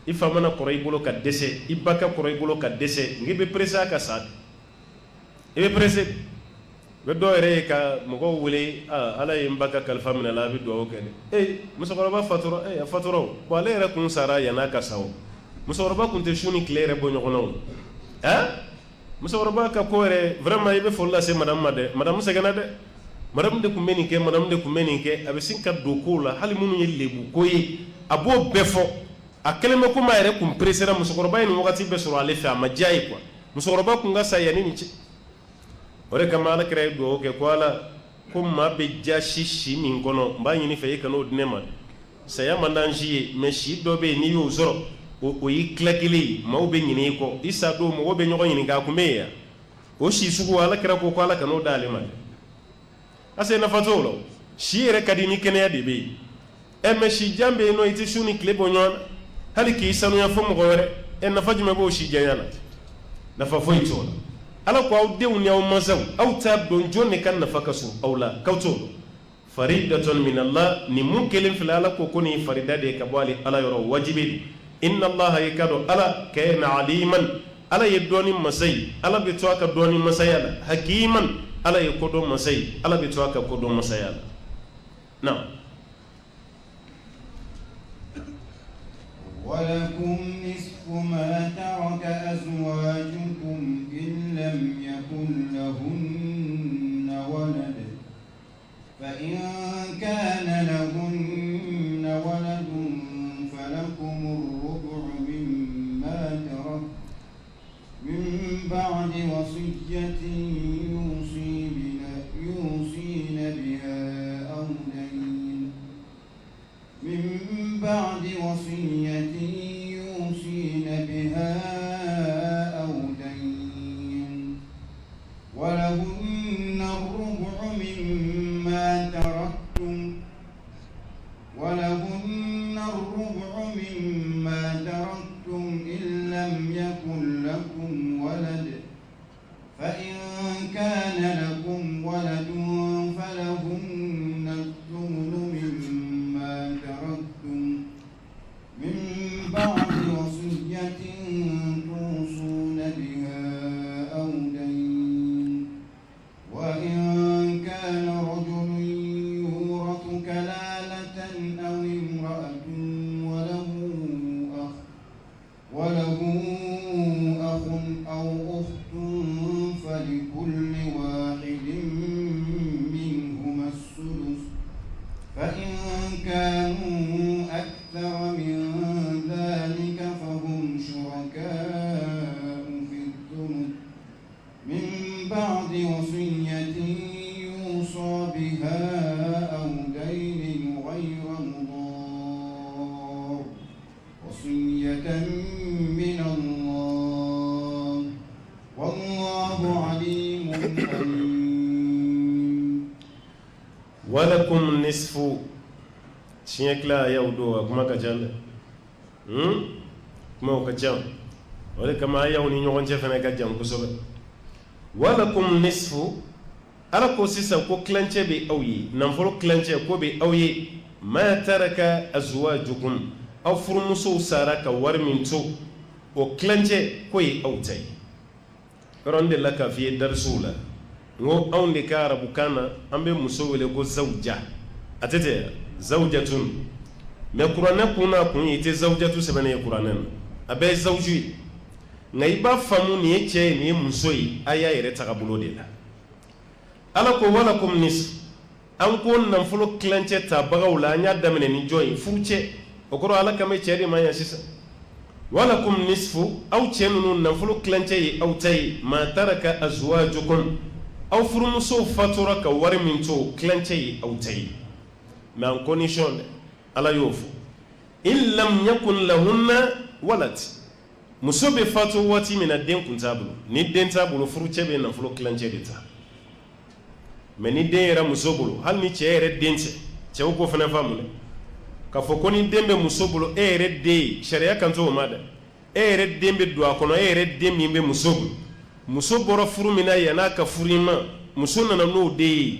i fa mana kɔrɔ i bolo ka dɛsɛ i ba ka kɔrɔ i bolo ka dɛsɛ nka i bɛ pressé a ka sa i bɛ pressé u bɛ dɔw yɛrɛ ye ka mɔgɔw wele ala ye n ba ka kalifa minɛ la a bɛ dugawu kɛ dɛ musokɔrɔba fatura a fatura o bon ale yɛrɛ kun sara yan'a ka sa o musokɔrɔba kun tɛ su ni tile yɛrɛ bɔ ɲɔgɔn na o musokɔrɔba ka ko yɛrɛ vraiment i bɛ foli lase madame ma dɛ madame sɛgɛnna dɛ madame de kun bɛ nin kɛ madame de kun bɛ nin kɛ a bɛ sin ka don kow la hali minnu ye lebu ko ye a b'o bɛɛ fɔ a kɛlen bɛ komi a yɛrɛ kun peresera musokɔrɔba ye nin wagati bɛɛ sɔrɔ ale fɛ a ma diya ye quoi musokɔrɔba kun ka sa yanni nin cɛ o de kama Alakira ye dugawu kɛ ko Ala ko maa bɛ ja si min kɔnɔ n b'a ɲini fɛ i kan'o di ne ma saya man d'an si ye mais si dɔ bɛ yen n'i y'o sɔrɔ o y'i tila kelen ye maaw bɛ ɲinɛ i kɔ i sa don mɔgɔw bɛ ɲɔgɔn ɲininka a kun bɛ yen yan o si sugu Alakira ko Ala kan'o d'ale ma ase nafa t'o la si yɛrɛ ka di ni kɛnɛya de bɛ yen mais si jan bɛ yen nɔ i tɛ su ni tile bɔ ɲɔgɔn na hali k'i sanuya fɔ mɔgɔ wɛrɛ nafa jumɛn b'o si janya na nafa foyi t'o la Ala ko aw denw ni aw mansaw aw t'a dɔn jɔn de ka nafa ka surun aw la k'aw t'o dɔn faridatun min Allah ni mun kelen filɛ Ala ko nin farida de ka bɔ ale Ala yɔrɔ wajibi de inna Allah ye ka dɔn Ala kana aliman Ala ye dɔɔni masa ye Ala bɛ to a ka dɔɔni masaya la hakiman Ala ye kodɔn masa ye Ala bɛ to a ka kodɔn masaya la na ولكم نصف ما ترك أزواجكم إن لم يكن لهن ولد فإن كان لهن ولد فلكم الربع مما ترك من بعد وصية يوصين بها أو دين من بعد وصية يوصين بها أو دين ولهن الربع مما تركتم إن لم يكن لكم ولد فإن كان لكم ولد فلهن الثمن مما تركتم من بعد وصية توصون بها أو دين وإن كان رجل يورث كلالة أو امرأة وله أخ أو أخت فلكل واحد منهما السدس فإن كانوا أكثر من ذلك فهم شركاء في الثلث من بعد وصية يوصى بها أو دين غير مضار وصية من الله والله عليم حليم ولكم نصف شيكلا يودو كما كجال كما كجام ولا كما يوني نيون جفنا كجام كسوب ولكم نصف ala ko sisan ko kilancɛ bɛ aw ye nafolo kilancɛ ko bɛ aw ye ma taraka azwajukum aw furumusow sara ka wari min to o kilancɛ ko ye aw ta ye yɔrɔ n delila k'a f'i ye darisiw la n ko anw de ka arabukan na an bɛ muso wele ko zawuja a tɛ ten zawujatun mais kuranɛ kun n'a kun ye i tɛ zawujatu sɛbɛnnen ye kuranɛ na a bɛɛ ye zawuju ye nka i b'a faamu nin ye cɛ ye nin ye muso ye a y'a yɛrɛ tagabolo de la ala ko walakum nisf an ko nafolo kilancɛ tabagaw la an y'a daminɛ ni jɔn ye furucɛ o kɔrɔ ala kama cɛ de ma yan sisan walakum nisfu aw cɛ ninnu nafolo kilancɛ ye aw ta ye ma taraka azwajukum aw furumusow fatura ka wari min to o kilancɛ ye aw ta ye mais en condition dɛ ala y'o fɔ in lam yakun lahunna walad muso bɛ fatu waati min na den kun t'a bolo ni den t'a bolo furucɛ bɛ nafolo kilancɛ de ta mais ni den yɛrɛ muso bolo hali ni cɛ yɛrɛ den tɛ cɛw ko fana faamu dɛ k'a fɔ ko ni den bɛ muso bolo e yɛrɛ den sariya kan t'o ma dɛ e yɛrɛ den bɛ don a kɔnɔ e yɛrɛ den min bɛ muso bolo muso bɔra furu min na yan'a ka furu i ma muso nana n'o den ye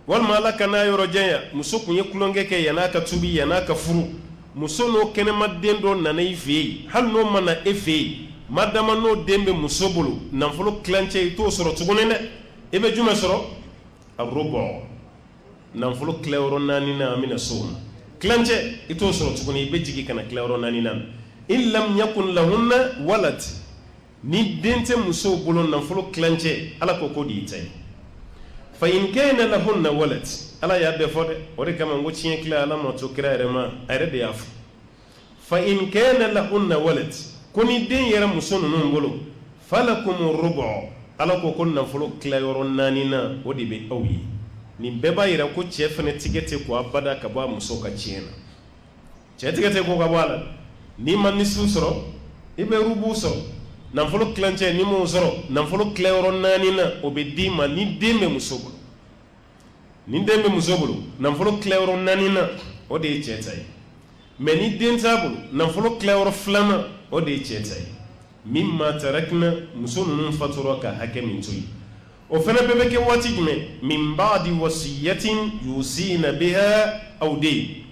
walima ala ka n'a yɔrɔ janya muso kun ye tulonkɛ kɛ yan'a ka tubi yan'a ka furu muso n'o kɛnɛma den dɔ nana i fɛ yen hali n'o ma na e fɛ yen madama n'o den bɛ muso bolo nafolo kilancɛ i t'o sɔrɔ tuguni dɛ i bɛ jumɛn sɔrɔ arubɔ nafolo tilayɔrɔ 4 na an bɛna so ma kilancɛ i t'o sɔrɔ tuguni i bɛ jigin ka na tilayɔrɔ 4 na in lam yakun lahunna walad ni den tɛ musow bolo nafolo kilancɛ ala ko de y'i ta ye fa in kana lahunna walad ala ya be fode o de kama ngo cien kila ala mo to kira rema ayre de yafu fa in kana lahunna walad kuni den yara muso nunun bolo falakum rubu ala ko kun nafolo kila yoro nanina o de be awi ni beba yira ko cɛ fɛnɛ tigɛte ko abada ka bɔ a muso ka tiɲɛ na cɛ tigɛte ko ka bɔ a la ni ma misiw sɔrɔ i bɛ rubu sɔrɔ nafolo kilancɛ ni m'o sɔrɔ nafolo kilayɔrɔ naani na o bɛ d'i ma ni den bɛ muso bolo ni den bɛ muso bolo nafolo kilayɔrɔ naani na o de ye cɛ ta ye mɛ ni den t'a bolo nafolo kilayɔrɔ filanan o de ye cɛ ta ye min ma tarakina muso ninnu fatura ka hakɛ min to yen o fana bɛɛ bɛ kɛ waati jumɛn min ba'di wasiyatin yusina biha aw den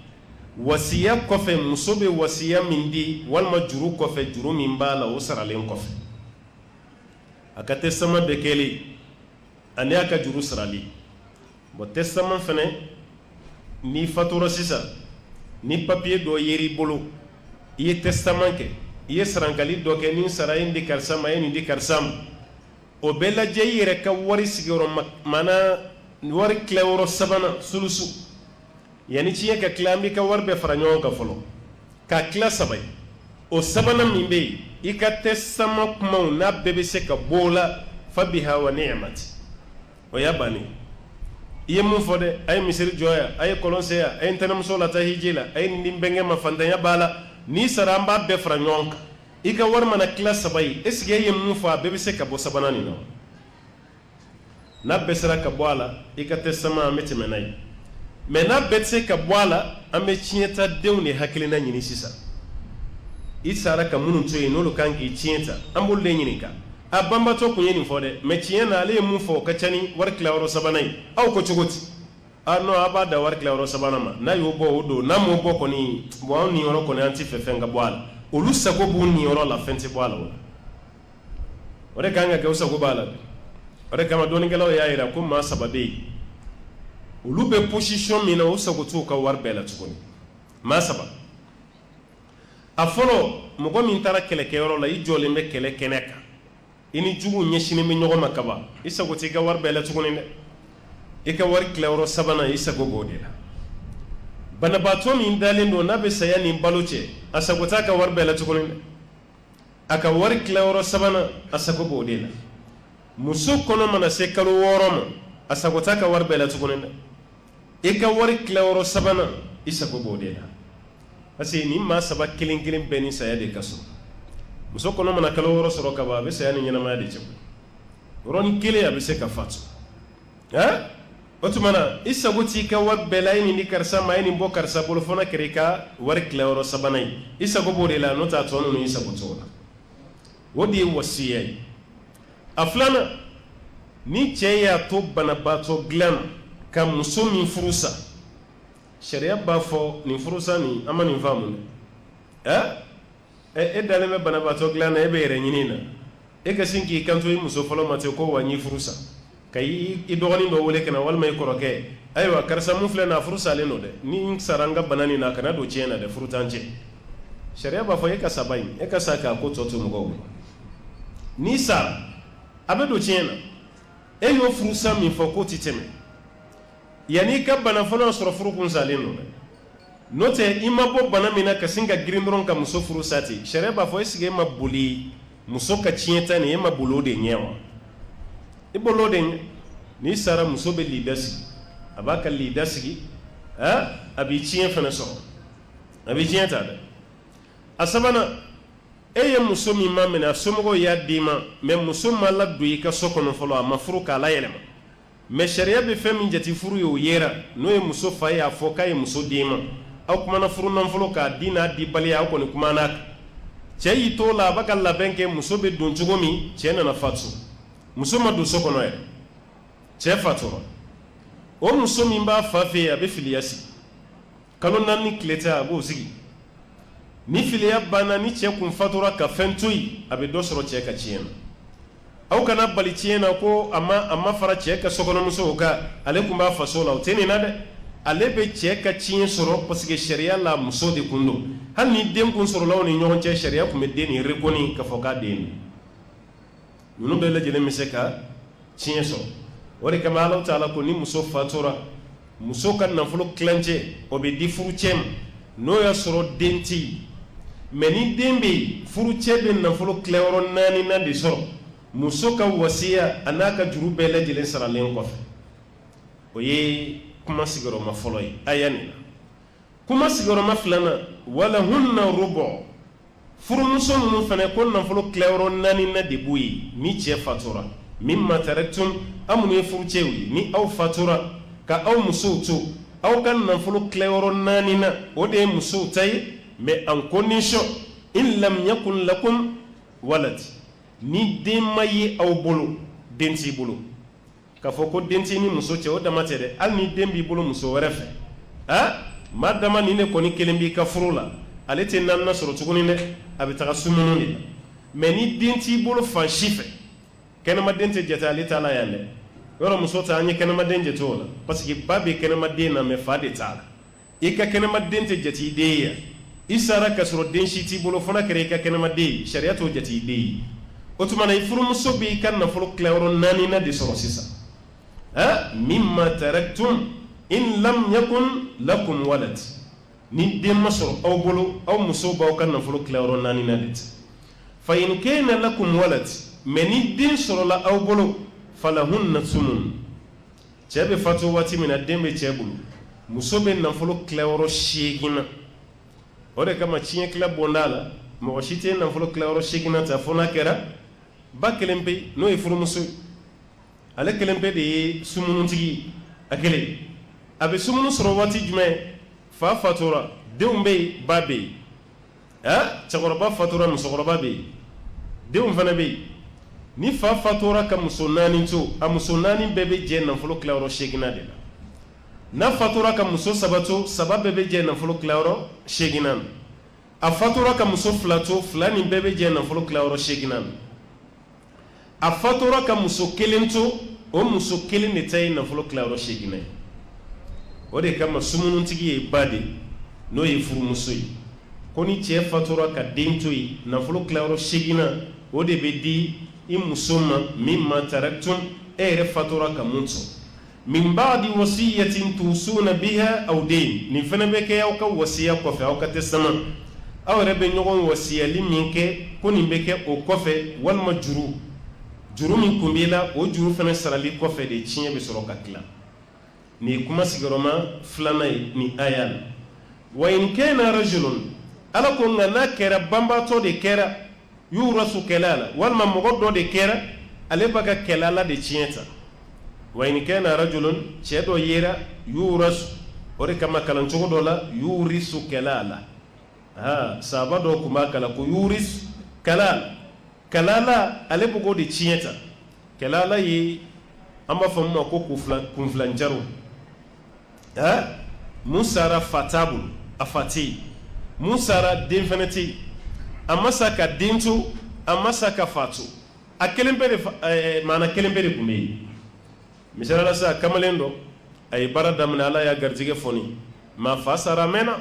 wasiya kɔfɛ muso bɛ wasiya min di walima juru kɔfɛ juru min b'a la o saralen kɔfɛ a ka testament bɛ kɛlen ani a ka juru sarali bon testament fana n'i fatura sisan ni papier dɔ yer'i bolo i ye testament kɛ i ye sarankali dɔ kɛ ni sara in di karisa ma ye nin di karisa ma o bɛɛ lajɛ i yɛrɛ ka wari sigiyɔrɔ mana wari tilayɔrɔ sabanan sulusu yani tiɲɛ ka tila an b'i ka wari bɛɛ fara ɲɔgɔn kan fɔlɔ k'a tila saba ye o sabanan min bɛ yen i ka testament kumaw n'a bɛɛ bɛ se ka bɔ o la fa biha wa ni'mati o y'a bannen i ye mun fɔ dɛ a ye misiri jɔ yan a ye kɔlɔn se yan a ye ntɛnɛmuso lata hiji la a ye nin bɛnkɛ ma fantanya b'a la n'i sara an b'a bɛɛ fara ɲɔgɔn kan i ka wari mana tila saba ye est ce que e ye mun fɔ a bɛɛ bɛ se ka bɔ sabanan nin na n'a bɛɛ sera ka bɔ a la i ka testament an bɛ tɛmɛ n'a ye mais n'a bɛɛ tɛ se ka bɔ a la an bɛ tiɲɛta denw de hakilina ɲini sisan i sara ka minnu to yen n'olu kan k'i tiɲɛ ta an b'olu de ɲininka a banbatɔ tun ye nin fɔ dɛ mais tiɲɛ na ale ye mun fɔ o ka ca ni wari tilayɔrɔ sabanan ye aw ko cogo di non a b'a da wari tilayɔrɔ sabanan ma n'a y'o bɔ o don n'a m'o bɔ kɔni bon anw niyɔrɔ kɔni an tɛ fɛ fɛn ka bɔ a la olu sago b'u niyɔrɔ la fɛn tɛ bɔ a la o de kan ka kɛ o sago b'a la o de kama dɔnnikɛlaw y'a jira ko maa saba bɛ yen olu bɛ position min na o sago t'u ka wari bɛɛ la tuguni maa saba a fɔlɔ mɔgɔ min taara kɛlɛkɛyɔrɔ la i jɔlen bɛ kɛlɛ kɛnɛ kan i ni juguw ɲɛsinnen bɛ ɲɔgɔn ma kaban i sago t'i ka wari bɛɛ la tuguni dɛ i ka wari tilayɔrɔ sabanan i sago b'o de la banabaatɔ min dalen don n'a bɛ saya ni balo cɛ a sago t'a ka wari bɛɛ la tuguni dɛ a ka wari tilayɔrɔ sabanan a sago b'o de la muso kɔnɔ mana se kalo 6 ma a sago t'a ka wari bɛɛ la tuguni dɛ i ka wari tilayɔrɔ sabanan i sago b'o de la parce que nin maa saba kelen kelen bɛɛ ni saya de ka so muso kɔnɔ mana kalo 6 sɔrɔ ka ban a bɛ saya ni ɲɛnamaya de cɛ yɔrɔnin kelen a bɛ se ka fatu o tuma na i sago t'i ka wari bɛɛ la e nin di karisa ma e nin bɔ karisa bolo fo n'a kɛra i ka wari tilayɔrɔ sabanan ye i sago b'o de la n'o tɛ a tɔ ninnu i sago t'o la o de ye wasiya ye a filanan ni cɛ y'a to banabaatɔ dilan na ka muso min furu sa sariya b'a fɔ nin furusa nin an ma nin faamu dɛ e dalen bɛ banabaatɔ dilan na e bɛ yɛrɛ ɲini na e ka sin k'i kanto i muso fɔlɔ ma ten ko wa n y'i furusa ka i dɔgɔnin dɔ wele ka na walima i kɔrɔkɛ ayiwa karisa mun filɛ na furu salen don dɛ ni n sara n ka bana nin na kana don tiɲɛ na dɛ furu t'an cɛ sariya b'a fɔ e ka saba in e ka sa k'a ko tɔ to mɔgɔw bolo n'i sara a bɛ don tiɲɛ na e y'o furusa min fɔ k'o ti tɛmɛ yanni i ka bana fɔlɔ sɔrɔ furu kun salen don dɛ n'o tɛ i ma bɔ bana min na ka sin ka girin dɔrɔn ka muso furu sa ten sariya b'a fɔ est-ce que e ma boli muso ka tiɲɛ ta nin e ma boli o de ɲɛ wa i boli o de ɲɛ n'i sara muso bɛ lida sigi a b'a ka lida sigi a b'i tiɲɛ fana sɔrɔ a b'i tiɲɛ ta dɛ a sabanan e ye muso min ma minɛ a somɔgɔw y'a d'i ma mais muso ma ladon i ka so kɔnɔ fɔlɔ a ma furu k'a la yɛlɛma mais sariya bɛ fɛn min jate furu ye o yera n'o ye muso fa ye a fɔ k'a ye muso d'i ma aw kumana furu nafolo k'a di n'a di baliya aw kɔni kumana a kan cɛ y'i to la a b'a ka labɛn kɛ muso bɛ don cogo min cɛ nana fatu muso ma don so kɔnɔ yɛrɛ cɛ fatura o muso min b'a fa fɛ yen a bɛ filiya sigi kalo 4 ni tile tɛ a b'o sigi ni filiya banna ni cɛ kun fatura ka fɛn to yen a bɛ dɔ sɔrɔ cɛ ka tiɲɛ na aw kana bali tiɲɛ na ko a ma fara cɛ ka sokɔnɔmusow kan ale kun b'a faso la o tɛ nin na dɛ ale bɛ cɛ ka tiɲɛ sɔrɔ parce que sariya la muso de kun don hali ni den kun sɔrɔla o ni ɲɔgɔn cɛ sariya kun bɛ den nin reconi ka fɔ k'a den don ninnu bɛɛ lajɛlen bɛ se ka tiɲɛ sɔrɔ o de kama Alahu taala ko ni muso fatura muso ka nafolo kilancɛ o bɛ di furucɛ ma n'o y'a sɔrɔ den tɛ yen mais ni den bɛ yen furucɛ bɛ nafolo tilayɔrɔ 4 de sɔrɔ muso ka wasiya a n'a ka juru bɛɛ lajɛlen saralen kɔfɛ o ye kuma sigiyɔrɔma fɔlɔ ye aya nin na kuma sigiyɔrɔma filanan wala hunna rubu furumuso ninnu fana ko nafolo tilayɔrɔ 4 de b'u ye ni cɛ fatura mimma taraktum aw minnu ye furucɛw ye ni aw fatura ka aw musow to aw ka nafolo tilayɔrɔ 4 o de ye musow ta ye mais en condition in lam yakun lakum walad ni den ma ye aw bolo den t'i bolo k'a fɔ ko den t'i ni muso cɛ o dama tɛ dɛ hali ni den b'i bolo muso wɛrɛ fɛ maa dama ni ne kɔni kelen b'i ka furu la ale tɛ naaninan sɔrɔ tuguni dɛ a bɛ taga sumunu de la mais ni den t'i bolo fan si fɛ kɛnɛmaden tɛ jate ale t'a la yan dɛ yɔrɔ muso ta an ye kɛnɛmaden jate o la parce que ba bɛ kɛnɛmaden na mais fa de t'a la i ka kɛnɛmaden tɛ jate i den ye yan i sara ka sɔrɔ den si t'i bolo fana kɛra i ka kɛnɛmaden ye sariya t'o jate i den ye o tuma na i furumuso b'i ka nafolo tilayɔrɔ 4 de sɔrɔ sisan mimma taraktum in lam yakun lakum walad ni den ma sɔrɔ aw bolo aw muso b'aw ka nafolo tilayɔrɔ 4 de ta fa in kana lakum walad mais ni den sɔrɔla aw bolo falahunna sumun cɛ bɛ fatu waati min na den bɛ cɛ bolo muso bɛ nafolo tilayɔrɔ 8 na o de kama tiɲɛ tila bɔnda la mɔgɔ si tɛ nafolo tilayɔrɔ 8 na ta fo n'a kɛra ba kelen pe n'o ye furumuso ale kelen pe de ye sumunutigi a kelen a bɛ sumunu sɔrɔ waati jumɛn fa fatura denw bɛ yen ba bɛ yen cɛkɔrɔba fatura musokɔrɔba bɛ yen denw fana bɛ yen ni fa fatura ka muso 4 to a muso 4 bɛɛ bɛ jɛ nafolo tilayɔrɔ 8 na de la n'a fatura ka muso 3 to 3 bɛɛ bɛ jɛ nafolo tilayɔrɔ 8 na a fatura ka muso 2 to 2 nin bɛɛ bɛ jɛ nafolo tilayɔrɔ 8 na a fatura ka muso 1 to o muso 1 de ta ye nafolo tilayɔrɔ 8 na ye o de kama sumunutigi ye ba de n'o ye furumuso ye ko ni cɛ fatura ka den to ye nafolo tilayɔrɔ 8 na o de bɛ di i muso ma mimma taraktum e yɛrɛ fatura ka mun to min ba'di wasiyatin tusuna biha aw dayn nin fana bɛ kɛ aw ka wasiya kɔfɛ aw ka testament aw yɛrɛ bɛ ɲɔgɔn wasiyali min kɛ ko nin bɛ kɛ o kɔfɛ walima juru min kun b'i la o juru fana sarali kɔfɛ de tiɲɛ bɛ sɔrɔ ka tila nin ye kuma sigiyɔrɔma 2 ye nin aya la wa in kana rajulun ala ko nka n'a kɛra banbatɔ de kɛra yurasu kɛlɛ la walima mɔgɔ dɔ de kɛra ale b'a ka kɛlɛ la de tiɲɛ ta wa in kana rajulun cɛ dɔ yera yurasu o de kama kalancogo dɔ la yurisu kɛlɛ la sahaba dɔ tun b'a kalan ko yuris kɛlɛ la ale b'o de tiɲɛ ta kɛlɛ la ye an b'a fɔ min ma ko kunfilanjaro mun sara fa t'a bolo a fa tɛ yen mun sara den fana tɛ yen a ma sa ka den to a ma sa ka fa to a kelen bɛɛ de maana kelen bɛɛ de tun bɛ yen misali la sisan kamalen dɔ a ye baara daminɛ ala y'a garijɛgɛ fɔni maa fa sara a mɛnna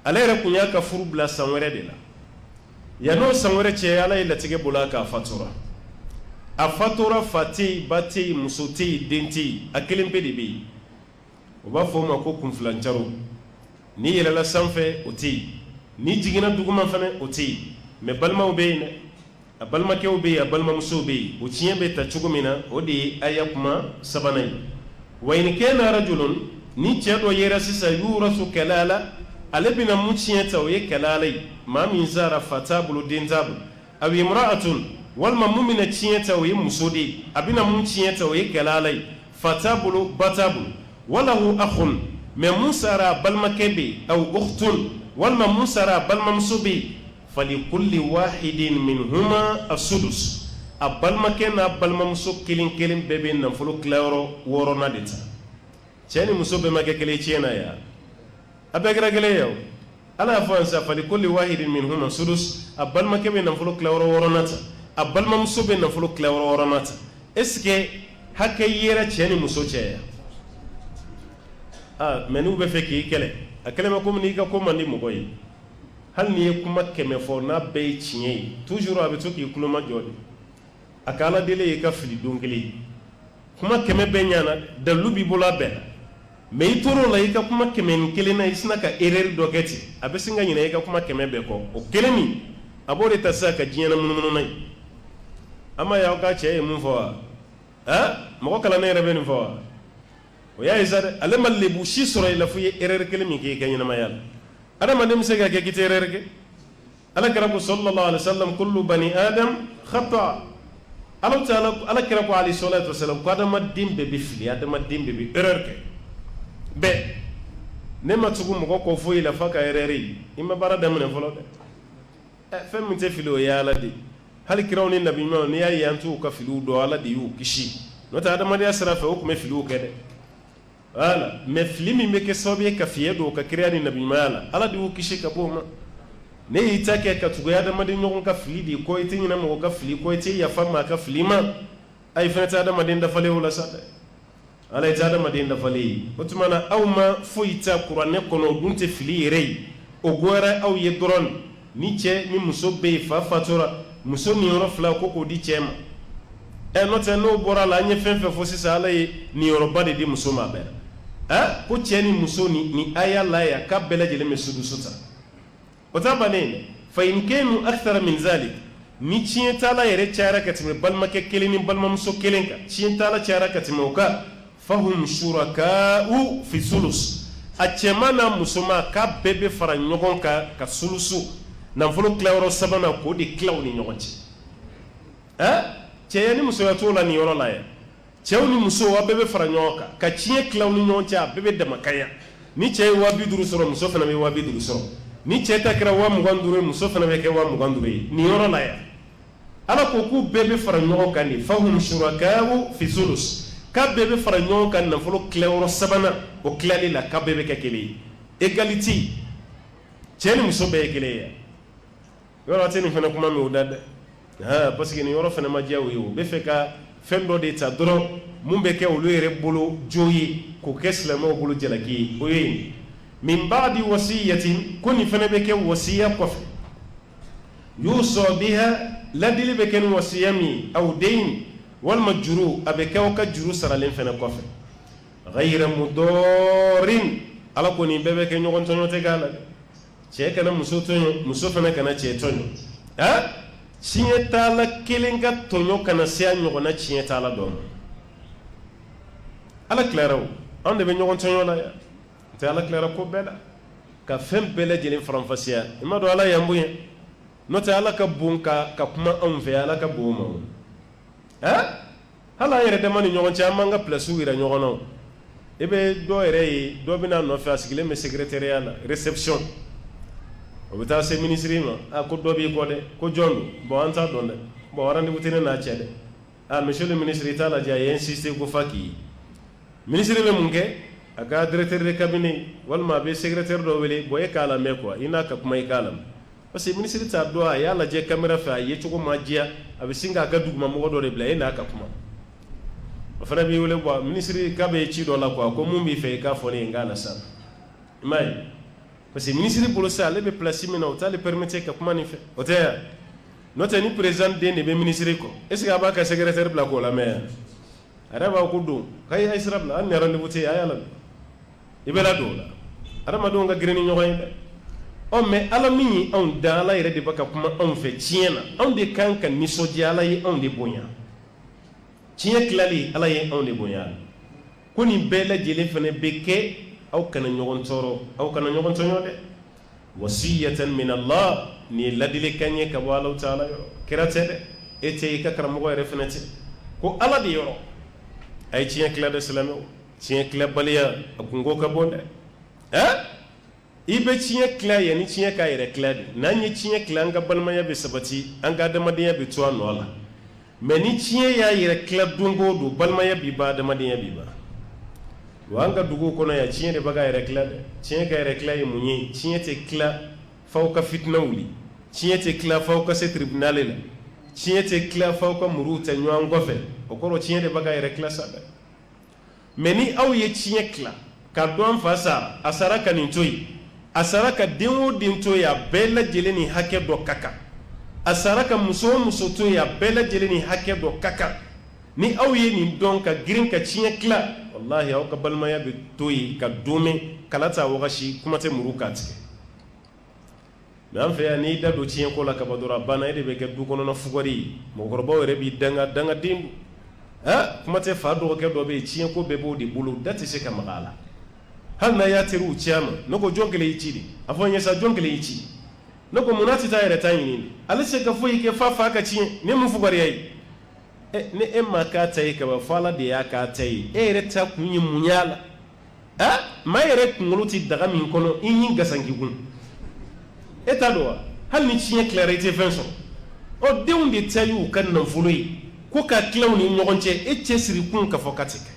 ale yɛrɛ tun y'a ka furu bila san wɛrɛ de la yan'o san wɛrɛ cɛ ala ye latigɛ bolo k'a fatura a fatura fa tɛ yen ba tɛ yen muso tɛ yen den tɛ yen a kelen bɛɛ de bɛ yen o b'a fɔ o ma ko kunfilancaro ni yɛlɛla sanfɛ o tɛ yen ni jiginna duguma fana o tɛ yen mais balimaw bɛ yen dɛ a balimakɛw bɛ yen a balimamusow bɛ yen o tiɲɛ bɛ ta cogo min na o de ye aya kuma 3 ye wa in kana rajulun ni cɛ dɔ yera sisan yurasu kɛlɛ la ale bɛna mun tiɲɛ ta o ye kɛlɛ la ye maa min sara fa t'a bolo den t'a bolo aw imra'atun walima mun bɛna tiɲɛ ta o ye muso de ye a bɛna mun tiɲɛ ta o ye kɛlɛ la ye fa t'a bolo ba t'a bolo walahu akhun mais mun sara a balimakɛ bɛ yen aw ukhtun walima mun sara a balimamuso bɛ yen falikulli wahidin minhuma as-sudus a balimakɛ n'a balimamuso kelen kelen bɛɛ bɛ nafolo tilayɔrɔ 6 de ta cɛ ni muso bɛɛ ma kɛ kelen tiɲɛ na ya a bɛɛ kɛra kelen ye o ala y'a fɔ yan sisan falikulli wahidin minhuma as-sudus a balimakɛ bɛ nafolo tilayɔrɔ 6 ta a balimamuso bɛ nafolo tilayɔrɔ 6 ta est-ce que hakɛ yera cɛ ni muso cɛ ya mais n'u bɛ fɛ k'i kɛlɛ a kɛlɛ ma komi n'i ka ko man di mɔgɔ ye hali n'i ye kuma 100 fɔ n'a bɛɛ ye tiɲɛ ye toujours a bɛ to k'i kuloma jɔ de a ka ala deli ye ka fili don kelen kuma kɛmɛ bɛɛ ɲana dalu b'i bolo a bɛɛ la mais i tor'o la i ka kuma kɛmɛ ni kelen na i sina ka erreur dɔ kɛ ten a bɛ sin ka ɲinɛ i ka kuma kɛmɛ bɛɛ kɔ o kelen min a b'o de ta sisan ka diɲɛ na munumunu na ye an ma ye aw ka cɛ ye mun fɔ wa mɔgɔ kalannen yɛrɛ bɛ nin fɔ wa o y'a ye sa dɛ ale ma lebu si sɔrɔ i la fo i ye erreur kelen min kɛ i ka ɲɛnamaya la adamaden bɛ se ka kɛ k'i tɛ erreur kɛ ala kira ko sallallahu alaihi wasallam kullu bani adam khata ala kira ko alayhi salatu wasallam ko adamaden bɛɛ bɛ fili adamaden bɛɛ bɛ erreur kɛ bɛɛ ne ma tugu mɔgɔ kɔ foyi la fa ka erreur ye i ma baara daminɛ fɔlɔ dɛ fɛn min tɛ fili o ye ala de hali kiraw ni nabi ɲumanw n'i y'a ye an t'u ka filiw dɔn ala de y'u kisi n'o tɛ adamadenya sira fɛ o tun bɛ filiw kɛ dɛ voilà mais fili min bɛ kɛ sababu ye ka fiɲɛ don ka kiriya ni nabi ɲumanya la ala de y'u kisi ka bɔ o ma ne y'i ta kɛ ka tugu adamaden ɲɔgɔn ka fili de ko i tɛ ɲinɛ mɔgɔ ka fili ko i tɛ yafa maa ka fili ma ayi fɛnɛ tɛ adamaden dafalen o la sa dɛ ala ye tɛ adamaden dafalen ye o tuma na aw ma foyi ta kuranɛ kɔnɔ o dun tɛ fili yɛrɛ ye o goyara aw ye dɔrɔn ni cɛ ni muso bɛ yen fa fatura muso niyɔrɔ fila ko k'o di cɛ ma n'o tɛ n'o bɔra la an ye fɛn fɛn fɔ sisan ala ye niyɔrɔba de di muso ma bɛɛ ko cɛ ni muso ni aya la ya k'a bɛɛ lajɛlen bɛ sudusu ta o t'a bannen fa in kanu akthara min zalik ni tiɲɛ t'ala yɛrɛ cayara ka tɛmɛ balimakɛ kelen ni balimamuso kelen kan tiɲɛ t'ala cayara ka tɛmɛ o kan fahum shuraka'u fi sulus a cɛman n'a musoman k'a bɛɛ bɛ fara ɲɔgɔn kan ka sulusu nafolo tilayɔrɔ sabanan k'o de tila u ni ɲɔgɔn cɛ cɛya ni musoya t'o la nin yɔrɔ la yan cɛw ni musow a bɛɛ bɛ fara ɲɔgɔn kan ka tiɲɛ tila u ni ɲɔgɔn cɛ a bɛɛ bɛ damakaya ni cɛ ye 250 sɔrɔ muso fana bɛ 250 sɔrɔ ni cɛ ta kɛra 225 ye muso fana bɛ kɛ 225 ye nin yɔrɔ la yan ala ko k'u bɛɛ bɛ fara ɲɔgɔn kan de fahum shuraka'u fi sulus k'a bɛɛ bɛ fara ɲɔgɔn kan nafolo tilayɔrɔ sabanan o tilali la k'a bɛɛ bɛ kɛ kelen ye égalité cɛ ni muso bɛɛ ye kelen ye yɔrɔ tɛ nin fana kuma min o da dɛ parce que nin yɔrɔ fana ma diya o ye o bɛ fɛ ka fɛn dɔ de ta dɔrɔn mun bɛ kɛ olu yɛrɛ bolo jo ye k'o kɛ silamɛw bolo jalaki ye o ye min ba'di wasiyatin ko nin fana bɛ kɛ wasiya kɔfɛ yusa biha ladili bɛ kɛ ni wasiya min aw den walima juru a bɛ kɛ aw ka juru saralen fana kɔfɛ ghayra mudarin ala ko nin bɛɛ bɛ kɛ ɲɔgɔn tɔɲɔ tɛ k'a la dɛ cɛ kana muso tɔɲɔ muso fana kana cɛ tɔɲɔ tiɲɛ t'a la kelen ka tɔɲɔ kana se a ɲɔgɔnna tiɲɛ t'a la dɔ ma ala tilara o anw de bɛ ɲɔgɔn tɔɲɔ la yan tɛ ala tilara ko bɛɛ la ka fɛn bɛɛ lajɛlen faranfasiya i ma dɔn ala y'an bonya n'o tɛ ala ka bon ka kuma anw fɛ ala ka bon o ma o hali an yɛrɛ dama ni ɲɔgɔn cɛ an b'an ka pilasiw yira ɲɔgɔn na o i bɛ dɔ yɛrɛ ye dɔ bɛna nɔfɛ a sigilen bɛ secrétariat la réception o bɛ taa se minisiri ma ko dɔ b'i kɔ dɛ ko jɔn don bon an t'a dɔn dɛ bon rendez-vous tɛ ne n'a cɛ dɛ monsieur le ministre i t'a lajɛ a ye insisté ko f'a k'i ye minisiri bɛ mun kɛ a ka directeur de cabinet walima a bɛ secrétaire dɔ wele bon e k'a lamɛn quoi i n'a ka kuma i k'a lamɛn parce que minisiri t'a dɔn a y'a lajɛ caméra fɛ a ye cogo ma diya a bɛ sin k'a ka dugumamɔgɔ dɔ de bila e n'a ka kuma o fana b'i wele quoi minisiri k'a bɛ ci dɔ la quoi ko mun b'i fɛ i k'a fɔ ne ye n k'a la sa i m'a ye parce que minisiri bolo sa ale bɛ place min na o t'ale permettre ka kuma nin fɛ o tɛ yan n'o tɛ ni président den de bɛ minisiri kɔ est ce que a b'a ka secrétaire bila k'o lamɛn yan a yɛrɛ b'a ko don k'a ye sira bila hali ni rendez-vous tɛ yen a y'a lamɛn i bɛ ladon o la adamadenw ka girin ni ɲɔgɔn ye dɛ ɔ mais ala min ye anw dan ala yɛrɛ de bɛ ka kuma anw fɛ tiɲɛ na anw de kan ka nisɔndiya ala ye anw de bonya tiɲɛ tilali ala ye anw de bonya ko nin bɛɛ lajɛlen fana bɛ kɛ aw kana ɲɔgɔn tɔɔrɔ aw kana ɲɔgɔn tɔɲɔ dɛ wasiyatan min Allah ni ye ladilikan ye ka bɔ Alahu Taala yɔrɔ kira tɛ dɛ e tɛ i ka karamɔgɔ yɛrɛ fana tɛ ko ala de yɔrɔ a ye tiɲɛ tila dɛ silamɛw tiɲɛ tilabaliya a kungo ka bon dɛ i bɛ tiɲɛ tila yanni tiɲɛ k'a yɛrɛ tila de n'an ye tiɲɛ tila an ka balimaya bɛ sabati an ka adamadenya bɛ to a nɔ la mais ni tiɲɛ y'a yɛrɛ tila don o don balimaya b'i ban adamadenya b'i ban wa an ka duguw kɔnɔ yan tiɲɛ de bɛ ka yɛrɛ tila dɛ tiɲɛ ka yɛrɛ tila ye mun ye tiɲɛ tɛ tila f'aw ka fitina wuli tiɲɛ tɛ tila f'aw ka se tribunal la tiɲɛ tɛ tila f'aw ka muruw ta ɲɔgɔn kɔfɛ o kɔrɔ tiɲɛ de bɛ ka yɛrɛ tila sa dɛ mais ni aw ye tiɲɛ tila ka dɔn fa sara a sara ka nin to yen a sara ka den o den to yen a bɛɛ lajɛlen ni hakɛ dɔ ka kan a sara ka muso o muso to yen a bɛɛ lajɛlen ni hakɛ dɔ ka kan ni aw ye nin dɔn ka girin ka tiɲɛ tila wallahi aw ka balimaya bɛ to yen ka dome kala ta wagasi kuma tɛ muru k'a tigɛ mais an fɛ yan n'i da don tiɲɛ ko la kaba dɔrɔn a banna e de bɛ kɛ du kɔnɔna fugari ye mɔgɔkɔrɔbaw yɛrɛ b'i dangaden kuma tɛ fa dɔgɔkɛ dɔ bɛ yen tiɲɛ ko bɛɛ b'o de bolo da tɛ se ka maga a la hali n'a y'a teriw ci a ma ne ko jɔn kelen y'i ci de a fɔ n ye sa jɔn kelen y'i ci ne ko munna tɛ taa yɛrɛ ta ɲini de ale se ka foyi kɛ fa ka tiɲɛ ne mun fugariya ye ni e ma k'a ta ye kaba fɔ ala de y'a k'a ta ye e yɛrɛ ta kun ye mun y'a la maa yɛrɛ kunkolo tɛ daga min kɔnɔ i ɲi gasanki kun e t'a dɔn wa hali ni tiɲɛ tilara i tɛ fɛn sɔrɔ ɔ denw de ta y'u ka nafolo ye ko ka tilaw ni ɲɔgɔn cɛ e cɛ siri kun ka fɔ ka tɛ kɛ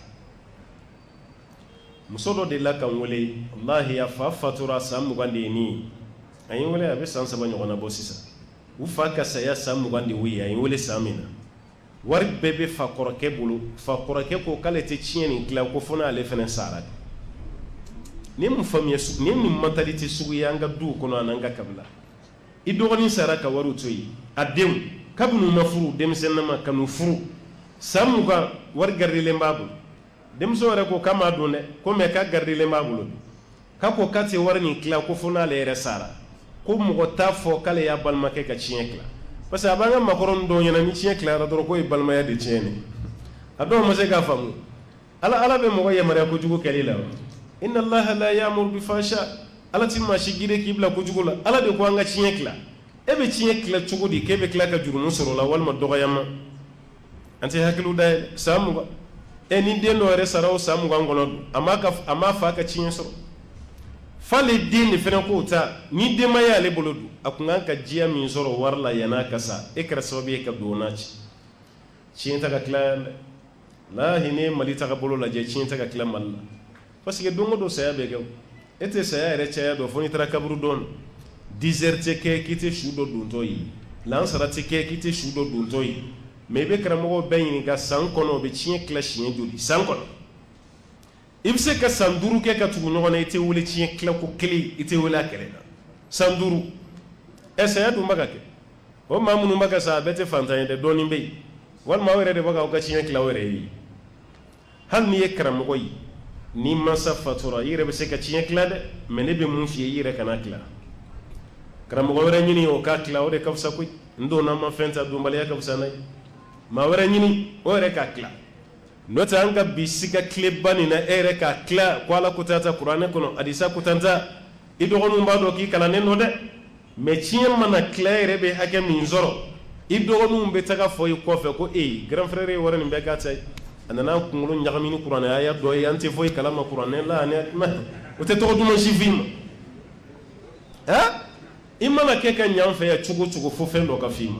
muso dɔ de la ka n wele wallahi a fa fatura san 20 de ye nin ye a ye n wele a bɛ san 3 ɲɔgɔn na bɔ sisan u fa ka saya san 20 de ye a ye n wele san min na wari bɛɛ bɛ fa kɔrɔkɛ bolo fa kɔrɔkɛ ko k'ale tɛ tiɲɛ nin tila ko fo n'ale fana sara de ni mun faamuya sugu ni nin mentalité sugu ye an ka duw kɔnɔ an'an ka kabila i dɔgɔnin sara ka wariw to yen a denw kabini u ma furu denmisɛnnin ma ka n'u furu san 20 wari garidilen b'a bolo denmuso yɛrɛ ko k'a m'a dɔn dɛ ko mais k'a garidilen b'a bolo k'a ko k'a tɛ wari nin tila ko fo n'ale yɛrɛ sara ko mɔgɔ t'a fɔ k'ale y'a balimakɛ ka tiɲɛ tila parce que a b'an ka makɔrɔni dɔw ɲɛna ni tiɲɛ tilara dɔrɔn ko ye balimaya de tiɲɛ ne a dɔw ma se k'a faamu ala bɛ mɔgɔ yamaruya kojugu kɛli la inna allaha la ya'muru bi fahsha ala ti maa si gire k'i bila kojugu la ala de ko an ka tiɲɛ tila e bɛ tiɲɛ tila cogo di k'e bɛ tila ka jurumu sɔrɔ la walima dɔgɔyama an tɛ hakiliw dayɛlɛ san 20 ni den dɔ yɛrɛ sara o san 20 kɔnɔ a m'a fa ka tiɲɛ sɔrɔ f'ale den de fana k'o ta ni denbaya y'ale bolo dun a kun kan ka diya min sɔrɔ wari la yan'a ka sa e kɛra sababu ye ka don o n'a ci tiɲɛ ta ka tila yan dɛ lahi ne mali ta ka bolo lajɛ tiɲɛ ta ka tila mali la parce que don o don saya bɛ kɛ o e tɛ saya yɛrɛ caya dɔn fo n'i taara kaburu dɔn 10 heures tɛ kɛ k'i tɛ su dɔ dontɔ ye lansara tɛ kɛ k'i tɛ su dɔ dontɔ ye mais i bɛ karamɔgɔw bɛɛ ɲininka san kɔnɔ o bɛ tiɲɛ tila siɲɛ joli san kɔnɔ i bɛ se ka san 5 kɛ ka tugu ɲɔgɔn na i tɛ wele tiɲɛ tila ko kelen i tɛ wele a kɛlɛ la san 5 saya dun bɛ ka kɛ o maa minnu bɛ ka sa a bɛɛ tɛ fantan ye dɛ dɔɔnin bɛ yen walima aw yɛrɛ de bɛ k'aw ka tiɲɛ tila aw yɛrɛ ye hali n'i ye karamɔgɔ ye ni mansa fatura i yɛrɛ bɛ se ka tiɲɛ tila dɛ mais ne bɛ mun f'i ye i yɛrɛ kana tila karamɔgɔ wɛrɛ ɲini o k'a tila o de ka fisa koyi n donna ma fɛn ta donbaliya ka fisa n'a ye maa wɛrɛ ɲini o yɛrɛ k'a tila n'o tɛ an ka bi siga tileba nin na e yɛrɛ k'a tila ko ala ko ta kuranɛ kɔnɔ hadisa ko tanta i dɔgɔninw b'a dɔn k'i kalannen dɔ dɛ mais tiɲɛ mana tila e yɛrɛ bɛ hakɛ min sɔrɔ i dɔgɔninw bɛ taga fɔ i kɔfɛ ko grand frère ye wari nin bɛɛ k'a ta ye a nana kunkolo ɲagami ni kuranɛ a y'a dɔ ye an tɛ foyi kalama kuranɛ la o tɛ tɔgɔ duman si f'i ma i mana kɛ ka ɲan fɛ yan cogo cogo fo fɛn dɔ ka f'i ma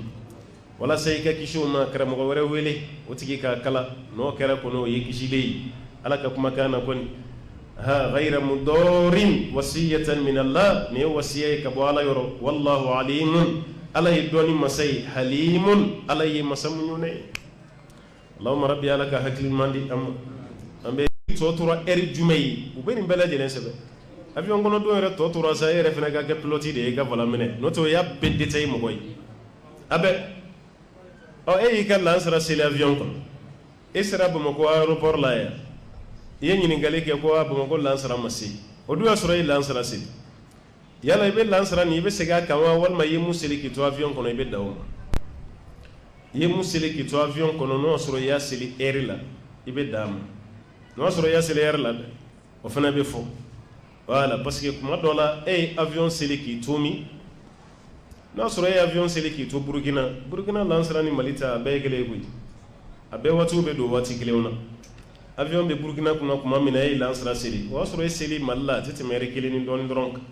walasa i ka kisi o ma karamɔgɔ wɛrɛ wele o tigi ka kala n'o kɛra kɔni o ye kisilen ye ala ka kumakan na kɔni ghayra mudarin wasiyatan min Allah nin ye wasiya ye ka bɔ ala yɔrɔ wallahu alimun ala ye dɔɔni masa ye halimun ala ye masa muɲunen ye Allahumma rabbi ala ka hakili ɲuman di an ma an bɛ tɔ tora heure jumɛn ye u bɛ nin bɛɛ lajɛlen sɛbɛn avion kɔnɔ don yɛrɛ tɔ tora sa e yɛrɛ fana ka kɛ pilote de ye i ka volant minɛ n'o tɛ o y'a bɛɛ détaillé mɔgɔ ye a bɛ e y'i ka lansara seli avion kɔnɔ e sera Bamakɔ aéroport la yan i ye ɲininkali kɛ ko Bamakɔ lansara ma se o dun y'a sɔrɔ e lansara seli yala i bɛ lansara nin i bɛ segin a kan wa walima i ye mun seli k'i to avion kɔnɔ i bɛ dan o ma i ye mun seli k'i to avion kɔnɔ n'o y'a sɔrɔ i y'a seli heure la i bɛ dan a ma n'o y'a sɔrɔ i y'a seli heure la dɛ o fana bɛ fɔ voilà parce que kuma dɔ la e ye avion seli k'i to min n'a sɔrɔ e ye avion seli k'i to Burkina lansara ni Mali ta a bɛɛ ye kelen ye koyi a bɛɛ waatiw bɛ don waati kelenw na avion bɛ Burkina kunna kuma min na e ye lansara seli o y'a sɔrɔ e seli Mali la a tɛ tɛmɛ heure 1 ni dɔɔnin dɔrɔn kan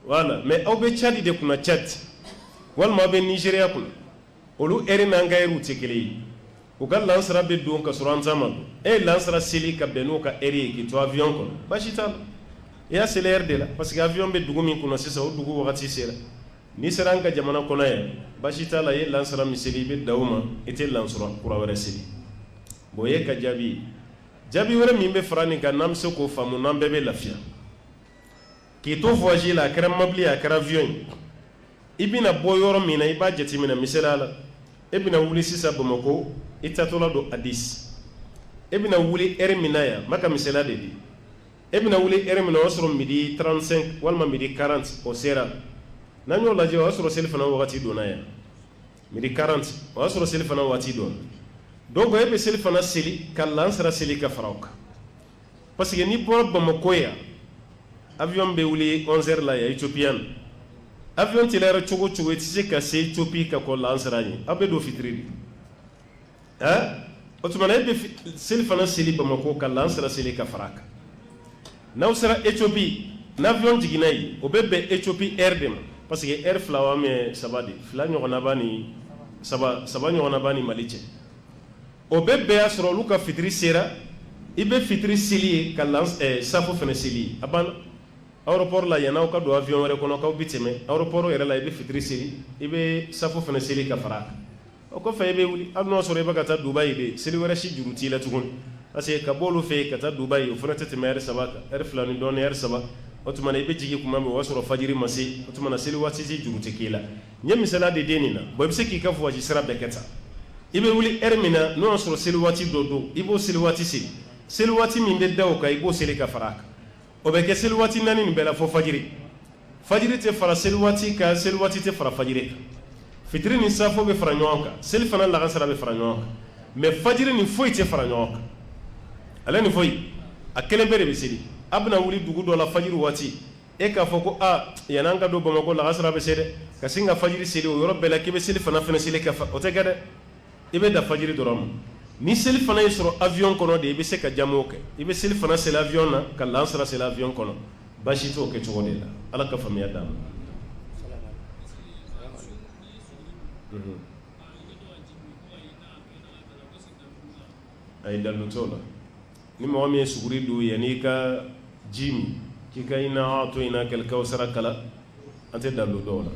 voilà mais aw bɛ Tchad de kunna Tchad walima aw bɛ Nigéria kunna olu heure n'an ka heure tɛ kelen ye u ka lansara bɛ don ka sɔrɔ an ta ma don e ye lansara seli ka bɛn n'o ka heure ye k'i to avion kɔnɔ baasi t'a la i y'a seli heure de la parce que avion bɛ dugu min kunna sisan o dugu wagati sera n'i sera an ka jamana kɔnɔ yan baasi t'a la i ye lansara min seli i bɛ dan o ma i tɛ lansara kura wɛrɛ seli bon o ye ka jaabi ye jaabi wɛrɛ min bɛ fara nin kan n'an bɛ se k'o faamu n'an bɛɛ bɛ lafiya k'i to voyage la a kɛra mobili a kɛra avion ye i bɛna bɔ yɔrɔ min na i b'a jateminɛ misaliya la e bɛna wuli sisan Bamakɔ itatɔla don a 10 e bɛna wuli heure min na yan maka misala de di e bɛna wuli heure min na o y'a sɔrɔ midi 35 walima midi 40 o sera n'an y'o lajɛ o y'a sɔrɔ seli fana wagati donna yan midi 40 o y'a sɔrɔ seli fana wagati donna donc e bɛ seli fana seli ka lansara seli ka fara o kan parce que ni bɔra Bamako yan avion bɛ wuli 11h la yan Ethiopian avion tɛlɛra cogo cogo i tɛ se ka se Ethiopie ka kɔ lansara ɲɛ aw bɛ don fitiri de o tuma na e bɛ seli fana seli Bamako ka lansara seli ka fara a kan n'aw sera Ethiopie n'avion jiginna yen o bɛ bɛn Ethiopie heure de ma parce que heure fila wa mɛ saba de fila ɲɔgɔnna b'a ni saba ɲɔgɔnna b'a ni Mali cɛ o bɛ bɛɛ y'a sɔrɔ olu ka fitiri sera i bɛ fitiri seli ye ka safo fana seli ye a banna aéroport la yan'aw ka don avion wɛrɛ kɔnɔ k'aw bɛ tɛmɛ aéroport yɛrɛ la i bɛ fitiri seli i bɛ safo fana seli ka fara a kan o kɔfɛ i bɛ wuli hali n'o sɔrɔ i bɛ ka taa Dubaï de seli wɛrɛ si juru t'i la tuguni parce que ka bɔ olu fɛ yen ka taa Dubaï o fana tɛ tɛmɛ heure 3 kan heure 2 ni dɔɔni heure 3 o tuma na i bɛ jigin kuma min o y'a sɔrɔ fajiri ma se o tuma na seli waati si juru tɛ k'i la n ye misaliya de di nin na bon i bɛ se k'i ka voyage sira bɛɛ kɛ tan i bɛ wuli heure min na n'o y'a sɔrɔ seli waati dɔ don i b'o seli waati seli waati min bɛ da o kan i b'o seli ka fara a kan o bɛ kɛ seli waati 4 nin bɛɛ la fɔ fajiri fajiri tɛ fara seli waati kan seli waati tɛ fara fajiri kan fitiri ni safo bɛ fara ɲɔgɔn kan seli fana lagasara bɛ fara ɲɔgɔn kan mais fajiri ni foyi tɛ fara ɲɔgɔn kan ale ni foyi a kelen bɛɛ de bɛ seli a bɛna wuli dugu dɔ la fajiri waati e k'a fɔ ko yan'an ka don Bamako lagasara bɛ se dɛ ka sin ka fajiri seli o yɔrɔ bɛɛ la k'i bɛ seli fana seli ka o tɛ kɛ dɛ i bɛ da fajiri dɔrɔn ma ni seli fana y'i sɔrɔ avion kɔnɔ de i bɛ se ka jamu kɛ i bɛ seli fana seli avion na ka lansara seli avion kɔnɔ baasi t'o kɛ cogo de la ala ka faamuya d'a ma. ayi dalu t'o la ni mɔgɔ min ye suguri don yanni i ka ji min k'i ka inna a'tayna kal-kawsara kala an tɛ dalu dɔw la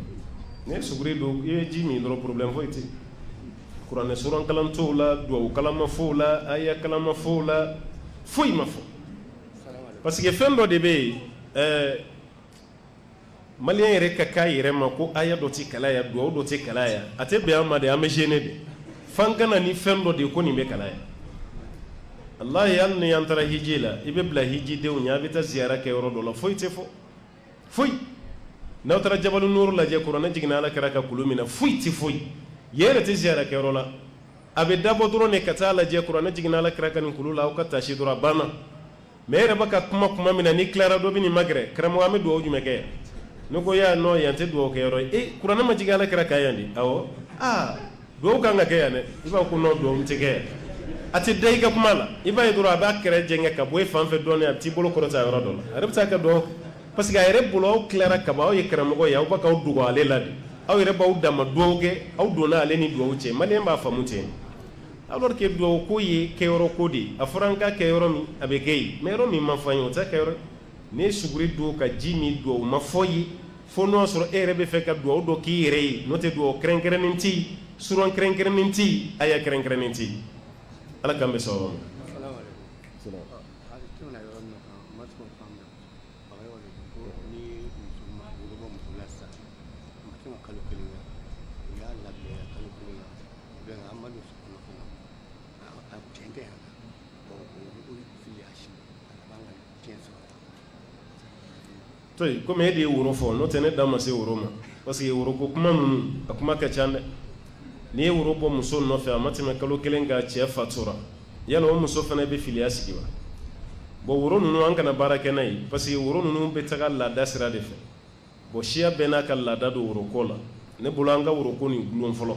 ni ye suguri don i ye ji min dɔrɔn problème foyi tɛ kuranɛ suran kalan t'o la duwawu kalan ma fɔ o la aya kalan ma fɔ o la foyi ma fɔ parce que fɛn dɔ de bɛ yen maliyɛn yɛrɛ ka k'a yɛrɛ ma ko aya dɔ tɛ kala ya duwawu dɔ tɛ kala ya a tɛ bɛn an ma de an bɛ gêné de f'an ka na ni fɛn dɔ de ye ko nin bɛ kala ya walahi hali ni an taara hiji la i bɛ bila hijidenw ɲɛ a bɛ taa ziyara kɛ yɔrɔ dɔ la foyi tɛ fɔ foyi n'aw taara jabalu nuru lajɛ kuranɛ jiginna ala kɛra ka kulu min na foyi tɛ foyi yɛrɛ tɛ ziyara kɛ yɔrɔ la a bɛ dabɔ dɔrɔn de ka taa lajɛ kuranɛ jiginna ala kɛra ka nin kulu la aw ka taasi dɔrɔn a banna mais yɛrɛ bɛ ka kuma min na ni tilara dɔ bɛ nin magɛrɛ karamɔgɔ an bɛ duwawu jumɛn kɛ yan ne ko ya nɔ yan tɛ duwawu kɛ yɔrɔ ye kuranɛ ma jigin ala kɛra ka yan de awɔ duwawu kan ka kɛ yan dɛ i b'a fɔ ko nɔ duwawu tɛ kɛ yan a tɛ da i ka kuma la i b'a ye dɔrɔn a b'a kɛrɛ jɛngɛ ka bɔ i fan fɛ dɔɔnin a bɛ t'i bolo kɔrɔta yɔrɔ dɔ la a yɛrɛ bɛ taa ka duwawu parce que a yɛrɛ bolo aw tilara ka ban aw ye karamɔgɔ ye aw bɛ k'aw dogo ale la de aw yɛrɛ b'aw dama duwawu kɛ aw donna ale ni duwawu cɛ maliyɛn b'a faamu ten alors que duwawu ko ye kɛyɔrɔ ko de ye a fɔra an ka kɛ yɔrɔ min a bɛ kɛ yen mais yɔrɔ min ma fɔ an ye o tɛ kɛ yɔrɔ ne ye suguri don ka ji min duwawu ma fɔ ye fo n'o sɔrɔ e yɛrɛ bɛ fɛ ka duwawu dɔ k'i yɛrɛ ye n'o tɛ duwawu kɛrɛnkɛrɛnnen tɛ yen suran kɛrɛnkɛrɛnnen tɛ yen aya kɛrɛnkɛrɛnnen tɛ yen ala k'an bɛ sɔrɔ ma. toyi komi e de ye woro fɔ n'o tɛ ne da ma se woro ma parce que woro ko kuma ninnu a kuma ka ca dɛ n'i ye woro bɔ muso nɔfɛ a ma tɛmɛ kalo 1 kan cɛ fatura yala o muso fana bɛ filiya sigi wa bon woro ninnu an kana baara kɛ n'a ye parce que woro ninnu bɛ taga laada sira de fɛ bon siya bɛɛ n'a ka laada don woroko la ne bolo an ka woroko nin gulon fɔlɔ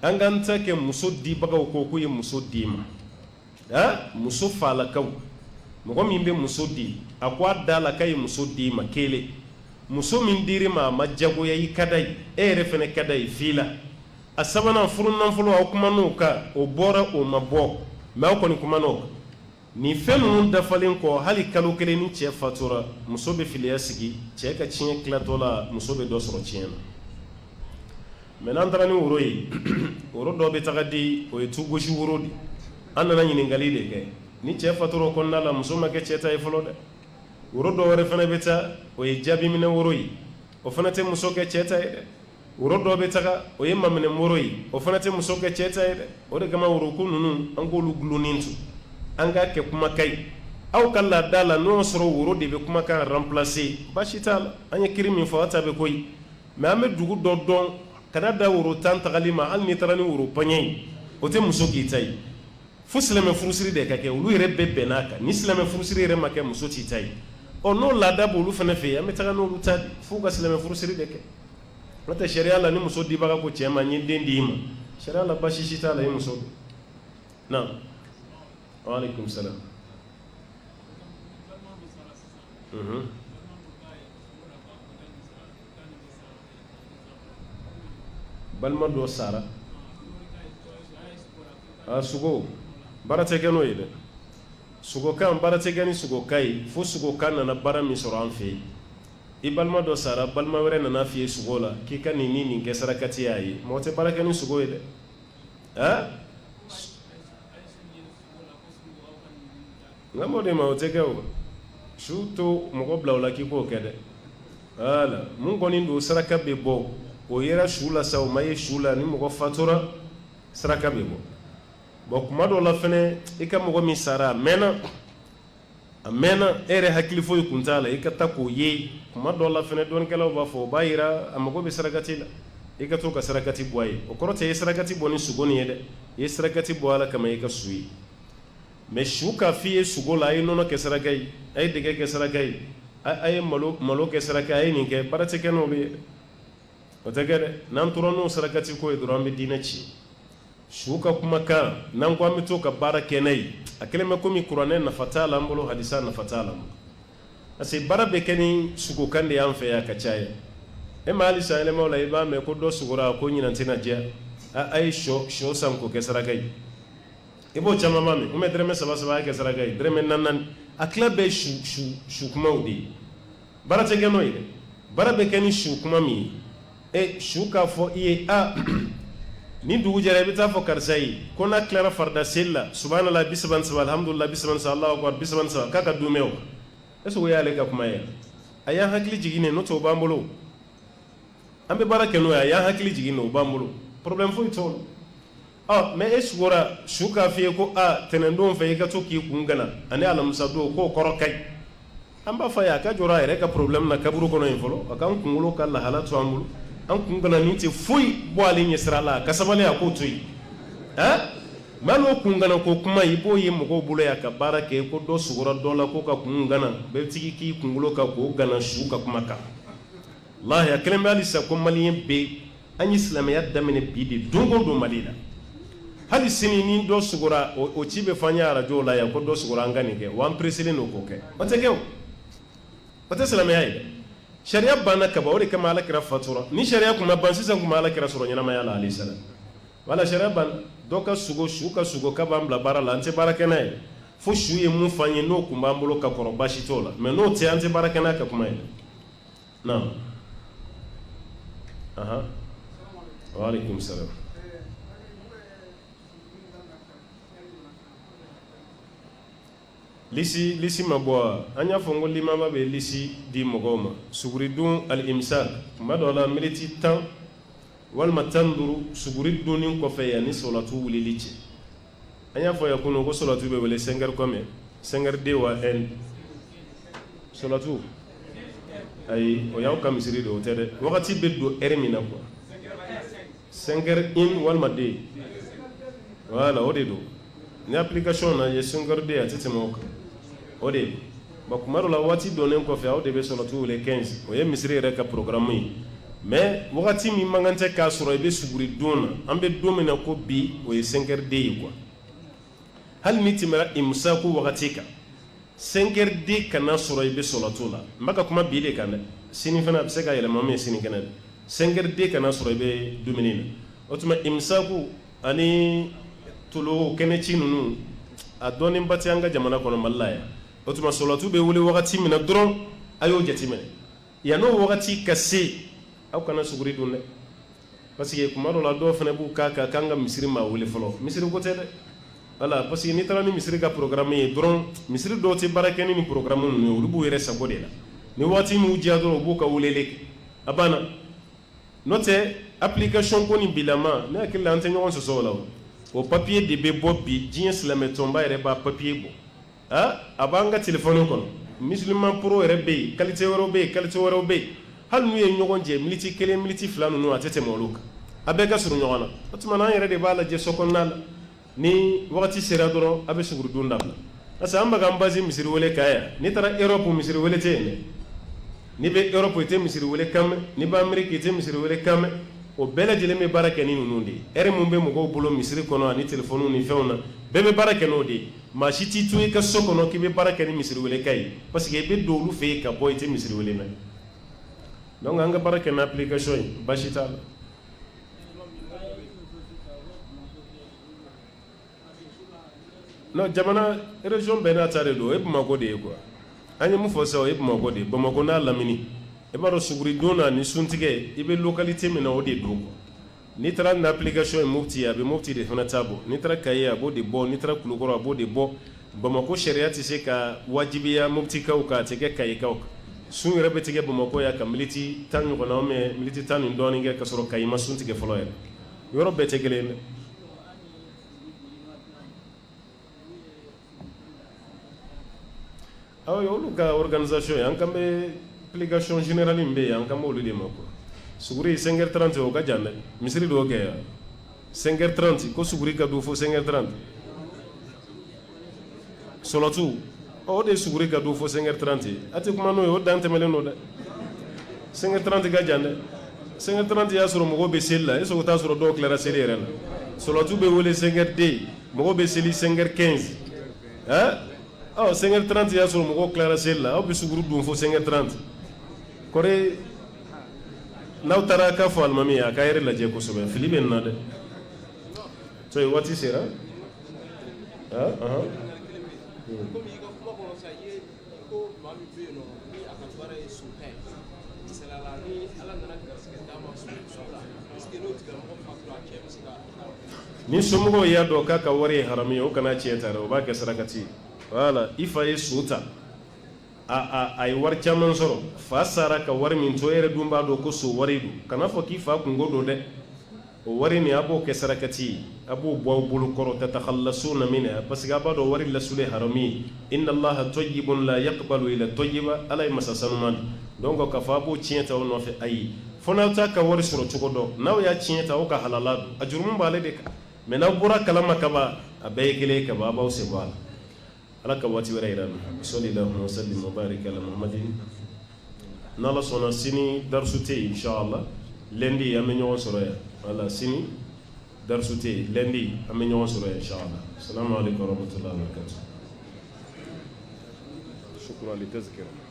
an k'an ta kɛ muso dibagaw ko k'u ye muso d'i ma muso falakaw mɔgɔ min bɛ muso di a ko a da la k'a ye muso d'i ma kelen muso min dir'i ma a ma jagoya i ka da ye e yɛrɛ fana ka da ye f'i la a sabanan furunafɔlɔ aw kuman'o kan o bɔra o ma bɔ mais aw kɔni kuman'o kan nin fɛn ninnu dafalen kɔ hali kalo 1 ni cɛ fatura muso bɛ filiya sigi cɛ ka tiɲɛ tilatɔ la muso bɛ dɔ sɔrɔ tiɲɛ na mais n'an taara ni woro ye woro dɔ bɛ taga di o ye tu gosi woro de an nana ɲininkali de kɛ ni cɛ fatura o kɔnɔna la muso ma kɛ cɛ ta ye fɔlɔ dɛ woro dɔ wɛrɛ fana bɛ taa o ye jaabi minɛ woro ye o fana tɛ muso kɛ cɛ ta ye dɛ woro dɔ bɛ taga o ye maminɛ moro ye o fana tɛ muso kɛ cɛ ta ye dɛ o de kama woro ko ninnu an k'olu gulonnen to an k'a kɛ kumakan ye aw ka laada la n'o y'a sɔrɔ woro de bɛ kumakan remplacer baasi t'a la an ye kiri min fɔ aw ta bɛ ko ye mais an bɛ dugu dɔ dɔn kana da woro tan tagali ma hali n'i taara ni woro paɲɛ ye o tɛ muso k'i ta ye fo silamɛ furusiri de ka kɛ olu yɛrɛ bɛɛ bɛn n'a kan ni silamɛ furusiri yɛrɛ ma kɛ muso t'i ta ye ɔ n'o laada b'olu fana fɛ yen an bɛ taga n'olu ta de f'u ka silamɛ furusiri de kɛ n'o tɛ sariya la ni muso dibaga ko cɛ ma n ye den di i ma sariya la baasi si t'a la i muso don na waaleykum salaam balima dɔ sara sugo baara tɛ kɛ n'o ye dɛ sugokan baara tɛ kɛ ni sugokan ye fo sugokan nana baara min sɔrɔ an fɛ yen i balima dɔ sara balima wɛrɛ nana f'i ye sugo la k'i ka nin ni nin kɛ sarakati y'a ye mɔgɔ tɛ baara kɛ ni sugo ye dɛ nka m'o de ma o tɛ kɛ o su to mɔgɔ bila o la k'i k'o kɛ dɛ wala mun kɔni don saraka bɛ bɔ o yera su la sa o ma ye su la ni mɔgɔ fatura saraka bɛ bɔ bon kuma dɔw la fɛnɛ i ka mɔgɔ min sara a mɛnna e yɛrɛ hakili foyi kun t'a la i ka taa k'o ye kuma dɔw la fɛnɛ dɔɔnikɛlaw b'a fɔ o b'a yira a mago bɛ sarakati la i ka to ka sarakati bɔ a ye o kɔrɔ tɛ i ye sarakati bɔ ni sugo nin ye dɛ i ye sarakati bɔ ala kama i ka su ye mais su k'a f'i ye sugo la a ye nɔnɔ kɛ saraka ye a ye dɛgɛ kɛ saraka ye a ye malo kɛ saraka a ye nin kɛ baara tɛ kɛ n'olu ye o tɛ kɛ dɛ n'an tora n'o sarakati ko ye dɔrɔn an bɛ diinɛ ci su ka kumakan n'an ko an bɛ to ka baara kɛ n'a ye a kɛlen bɛ komi kuranɛ nafa t'a la an bolo hadisa nafa t'a la parce que baara bɛ kɛ ni sugokan de y'an fɛ yan ka caya e ma hali san yɛlɛmaw la i b'a mɛn ko dɔ sugora ko ɲinan tɛna diya a ye sɔ san k'o kɛ saraka ye i b'o caman ma mɛn ou bien dɛrɛmɛ 3 a ye kɛ saraka ye dɛrɛmɛ 4 a tila bɛɛ su kumaw de ye baara tɛ kɛ n'o ye dɛ baara bɛ kɛ ni su kuma min ye su k'a fɔ i ye ni dugu jɛra i bɛ taa fɔ karisa ye ko n'a tilara farida seli la subhanallah 33 alhamdulillah 33 allahu akbar 33 k'a ka dumɛ o est-ce que o y'ale ka kuma ye a y'an hakili jigin n'o tɛ o b'an bolo an bɛ baara kɛ n'o ye a y'an hakili jigin o b'an bolo problème foyi t'o la mais e sugora su k'a f'i ye ko tɛnɛndon fɛ i ka to k'i kun gana ani alamisa don k'o kɔrɔ ka ɲi an b'a fɔ a ye a ka jɔrɔ a yɛrɛ ka problème na kaburu kɔnɔ yen fɔlɔ a k'an kunkolo ka lahala to an bolo an kun gana nin tɛ foyi bɔ ale ɲɛsira la ka sabali a k'o to yen mais n'o kun gana ko kuma i b'o ye mɔgɔw bolo yan ka baara kɛ ko dɔ sugora dɔ la ko ka kun gana bɛɛ tigi k'i kunkolo ka k'o gana su ka kuma kan wallahi a kɛlen bɛ halisa ko maliyɛn bɛ an ye silamɛya daminɛ bi de don o don Mali la hali sini ni dɔ sugora o ci bɛ fɔ an ye arajo la yan ko dɔ sugora an ka nin kɛ wa an presselen don k'o kɛ o tɛ kɛ o tɛ silamɛya ye dɛ sariya banna ka ban o de kama alakira fatura ni sariya kun ma ban sisan kun ma alakira sɔrɔ ɲɛnamaya la alayhi salam wala sariya banna dɔ ka sugo su ka sugo k'a b'an bila baara la an tɛ baara kɛ n'a ye fo su ye mun f'an ye n'o kun b'an bolo ka kɔrɔ baasi t'o la mais n'o tɛ an tɛ baara kɛ n'a ka kuma ye naam waaleykum salaam lisi ma bɔ an y'a fɔ n ko limama bɛ lisi di mɔgɔw ma suguridun al-imsak tuma dɔw la miniti 10 walima 15 suguri dunni kɔfɛ yan ni solatu wulili cɛ an y'a fɔ yan kunun ko solatu bɛ wele 5 heures kɔmɛ 5 heures de wa n solatu ayi o y'aw ka misiri de o tɛ dɛ wagati bɛ don heure min na quoi 5 heures in walima de voilà o de don ni application na ye 5 heures de a tɛ tɛmɛ o kan o de ba kuma dɔ la waati donnen kɔfɛ aw de bɛ solatu wele 15 o ye misiri yɛrɛ ka programme ye mais wagati min man kan tɛ k'a sɔrɔ i bɛ suguri don na an bɛ don min na ko bi o ye 5 heures de ye quoi hali ni tɛmɛra imsaku wagati kan 5 heures de kana sɔrɔ i bɛ solatu la n bɛ ka kuma bi de kan dɛ sini fana a bɛ se ka yɛlɛma min ye sini kɛnɛ dɛ 5 heures de kana sɔrɔ i bɛ dumuni na o tuma imsaku ani tolo kɛnɛci ninnu a dɔɔninba tɛ an ka jamana kɔnɔ Mali la yan o tuma solatu bɛ wele wagati min na dɔrɔn a y'o jateminɛ yan'o wagati ka se aw kana suguri dun dɛ parce que kuma dɔ la dɔw fana b'u k'a kan k'an ka misiri maa wele fɔlɔ misiri ko tɛ dɛ voilà parce que n'i taara ni misiri ka programme ye dɔrɔn misiri dɔw tɛ baara kɛ ni nin programme ninnu ye olu b'u yɛrɛ sago de la ni waati min diya dɔrɔn u b'u ka weleli kɛ a banna n'o tɛ application ko ni bilama ne hakili la an tɛ ɲɔgɔn sɔsɔ o la o papier de bɛ bɔ bi diɲɛ silamɛ tɔnba yɛrɛ b'a papier bɔ a b'an ka téléphone kɔnɔ musulman pro yɛrɛ bɛ yen qualité wɛrɛw bɛ yen qualité wɛrɛw bɛ yen hali n'u ye ɲɔgɔn jɛ miniti 1 miniti 2 ninnu a tɛ tɛmɛ olu kan a bɛɛ ka surun ɲɔgɔn na o tuma na an yɛrɛ de b'a lajɛ so kɔnɔna la ni wagati sera dɔrɔn a bɛ sugurudon dabila parce que an bɛ k'an base misiri wele kan yan n'i taara Europe misiri wele tɛ yen dɛ n'i bɛ Europe i tɛ misiri wele kan mɛn n'i bɛ Amérique i tɛ misiri wele kan mɛn o bɛɛ lajɛlen bɛ baara kɛ ni ninnu de ye heure mun bɛ mɔgɔw bolo misiri kɔnɔ ani téléphone ni fɛnw na bɛɛ bɛ baara kɛ n'o de ye maa si t'i to i ka so kɔnɔ k'i bɛ baara kɛ ni misiri wele kan ye parce que i bɛ don olu fɛ yen ka bɔ i tɛ misiri wele mɛn donc an ka baara kɛ ni application ye basi t'a la. non jamana région bɛɛ n'a ta de don o ye Bamakɔ de ye quoi an ye mun fɔ sisan o ye Bamakɔ de ye Bamakɔ n'a Lamini i b'a dɔn suguridon na ni suntigɛ i bɛ localité min na o de don quoi n'i taara ni application ye Mopti a bɛ Mopti de fana ta bɔ n'i taara Kayi a b'o de bɔ n'i taara Kulukɔrɔ a b'o de bɔ Bamakɔ sariya tɛ se ka wajibiya Moptikaw kan a tɛ kɛ Kayikaw kan sun yɛrɛ bɛ tigɛ Bamakɔ yan ka miniti 10 ɲɔgɔnna mais miniti 10 ni dɔɔnin kɛ ka sɔrɔ Kayi ma sun tigɛ fɔlɔ yɛrɛ yɔrɔ bɛɛ tɛ kelen ye dɛ. olu ka organisation an kan bɛ application générale min bɛ yen an kan b'olu de ma quoi suguri 5h30 o ka jan dɛ misiri dɔw kɛ yan 5h30 ko suguri ka don fo 5h30 solɔtu o de suguri ka don fo 5h30 a tɛ kuma n'o ye o dan tɛmɛlen don dɛ 5h30 ka jan dɛ 5h30 y'a sɔrɔ mɔgɔw bɛ seli la est-ce que o t'a sɔrɔ dɔw tilara seli yɛrɛ la solɔtu bɛ wele 5h10 mɔgɔw bɛ seli 5h15 hein 5h30 y'a sɔrɔ mɔgɔw tilara seli la aw bɛ suguri dun fo 5h30 kɔrɔ n'aw taara k'a fɔ alimami ye a k'a yɛrɛ lajɛ kosɛbɛ fili bɛ nin na dɛ so waati sera komi i ka kuma kɔnɔ sa i ko maa min bɛ yen nɔ ni a ka baara ye sunhɛ misaliyala ni ala nana garisɛgɛ d'a ma sunhɛ la est-ce que n'o tigilamɔgɔ fatura cɛ bɛ se ka ni somɔgɔw y'a dɔn k'a ka wari ye haramu ye o kana tiɲɛ ta dɛ o b'a kɛ sarakati ye voilà i fa ye so ta a ye wari caman sɔrɔ fa sara ka wari min to e yɛrɛ dun b'a dɔn ko so wari don kana fɔ k'i fa kungo don dɛ o wari nin a b'o kɛ sarakati ye a b'o bɔ aw bolo kɔrɔ tatakhallasuna minha parce que a b'a dɔn wari lasuli haramu ye inna allaha tayyibun la yaqbalu illa tayyiba ala ye masa sanuman de donc k'a fɔ a b'o tiɲɛ ta o nɔfɛ ayi fo n'aw t'a ka wari sɔrɔ cogo dɔn n'aw y'a tiɲɛ ta aw ka halala don a jurumu b'ale de kan mais n'aw bɔra kalama kaba a bɛɛ ye kelen ye kaba a b'aw sen bɔ a la ala ka waati wɛrɛ yira na sallallahu wa sallim wa barik ala muhammadin n'ala sɔnna sini darisu tɛ yen inshallah lundi an bɛ ɲɔgɔn sɔrɔ yan voilà sini darisu tɛ yen lundi an bɛ ɲɔgɔn sɔrɔ yan inshallah assalamu alaikum wa rahmatullahi wa barakatuh shukran li tazkira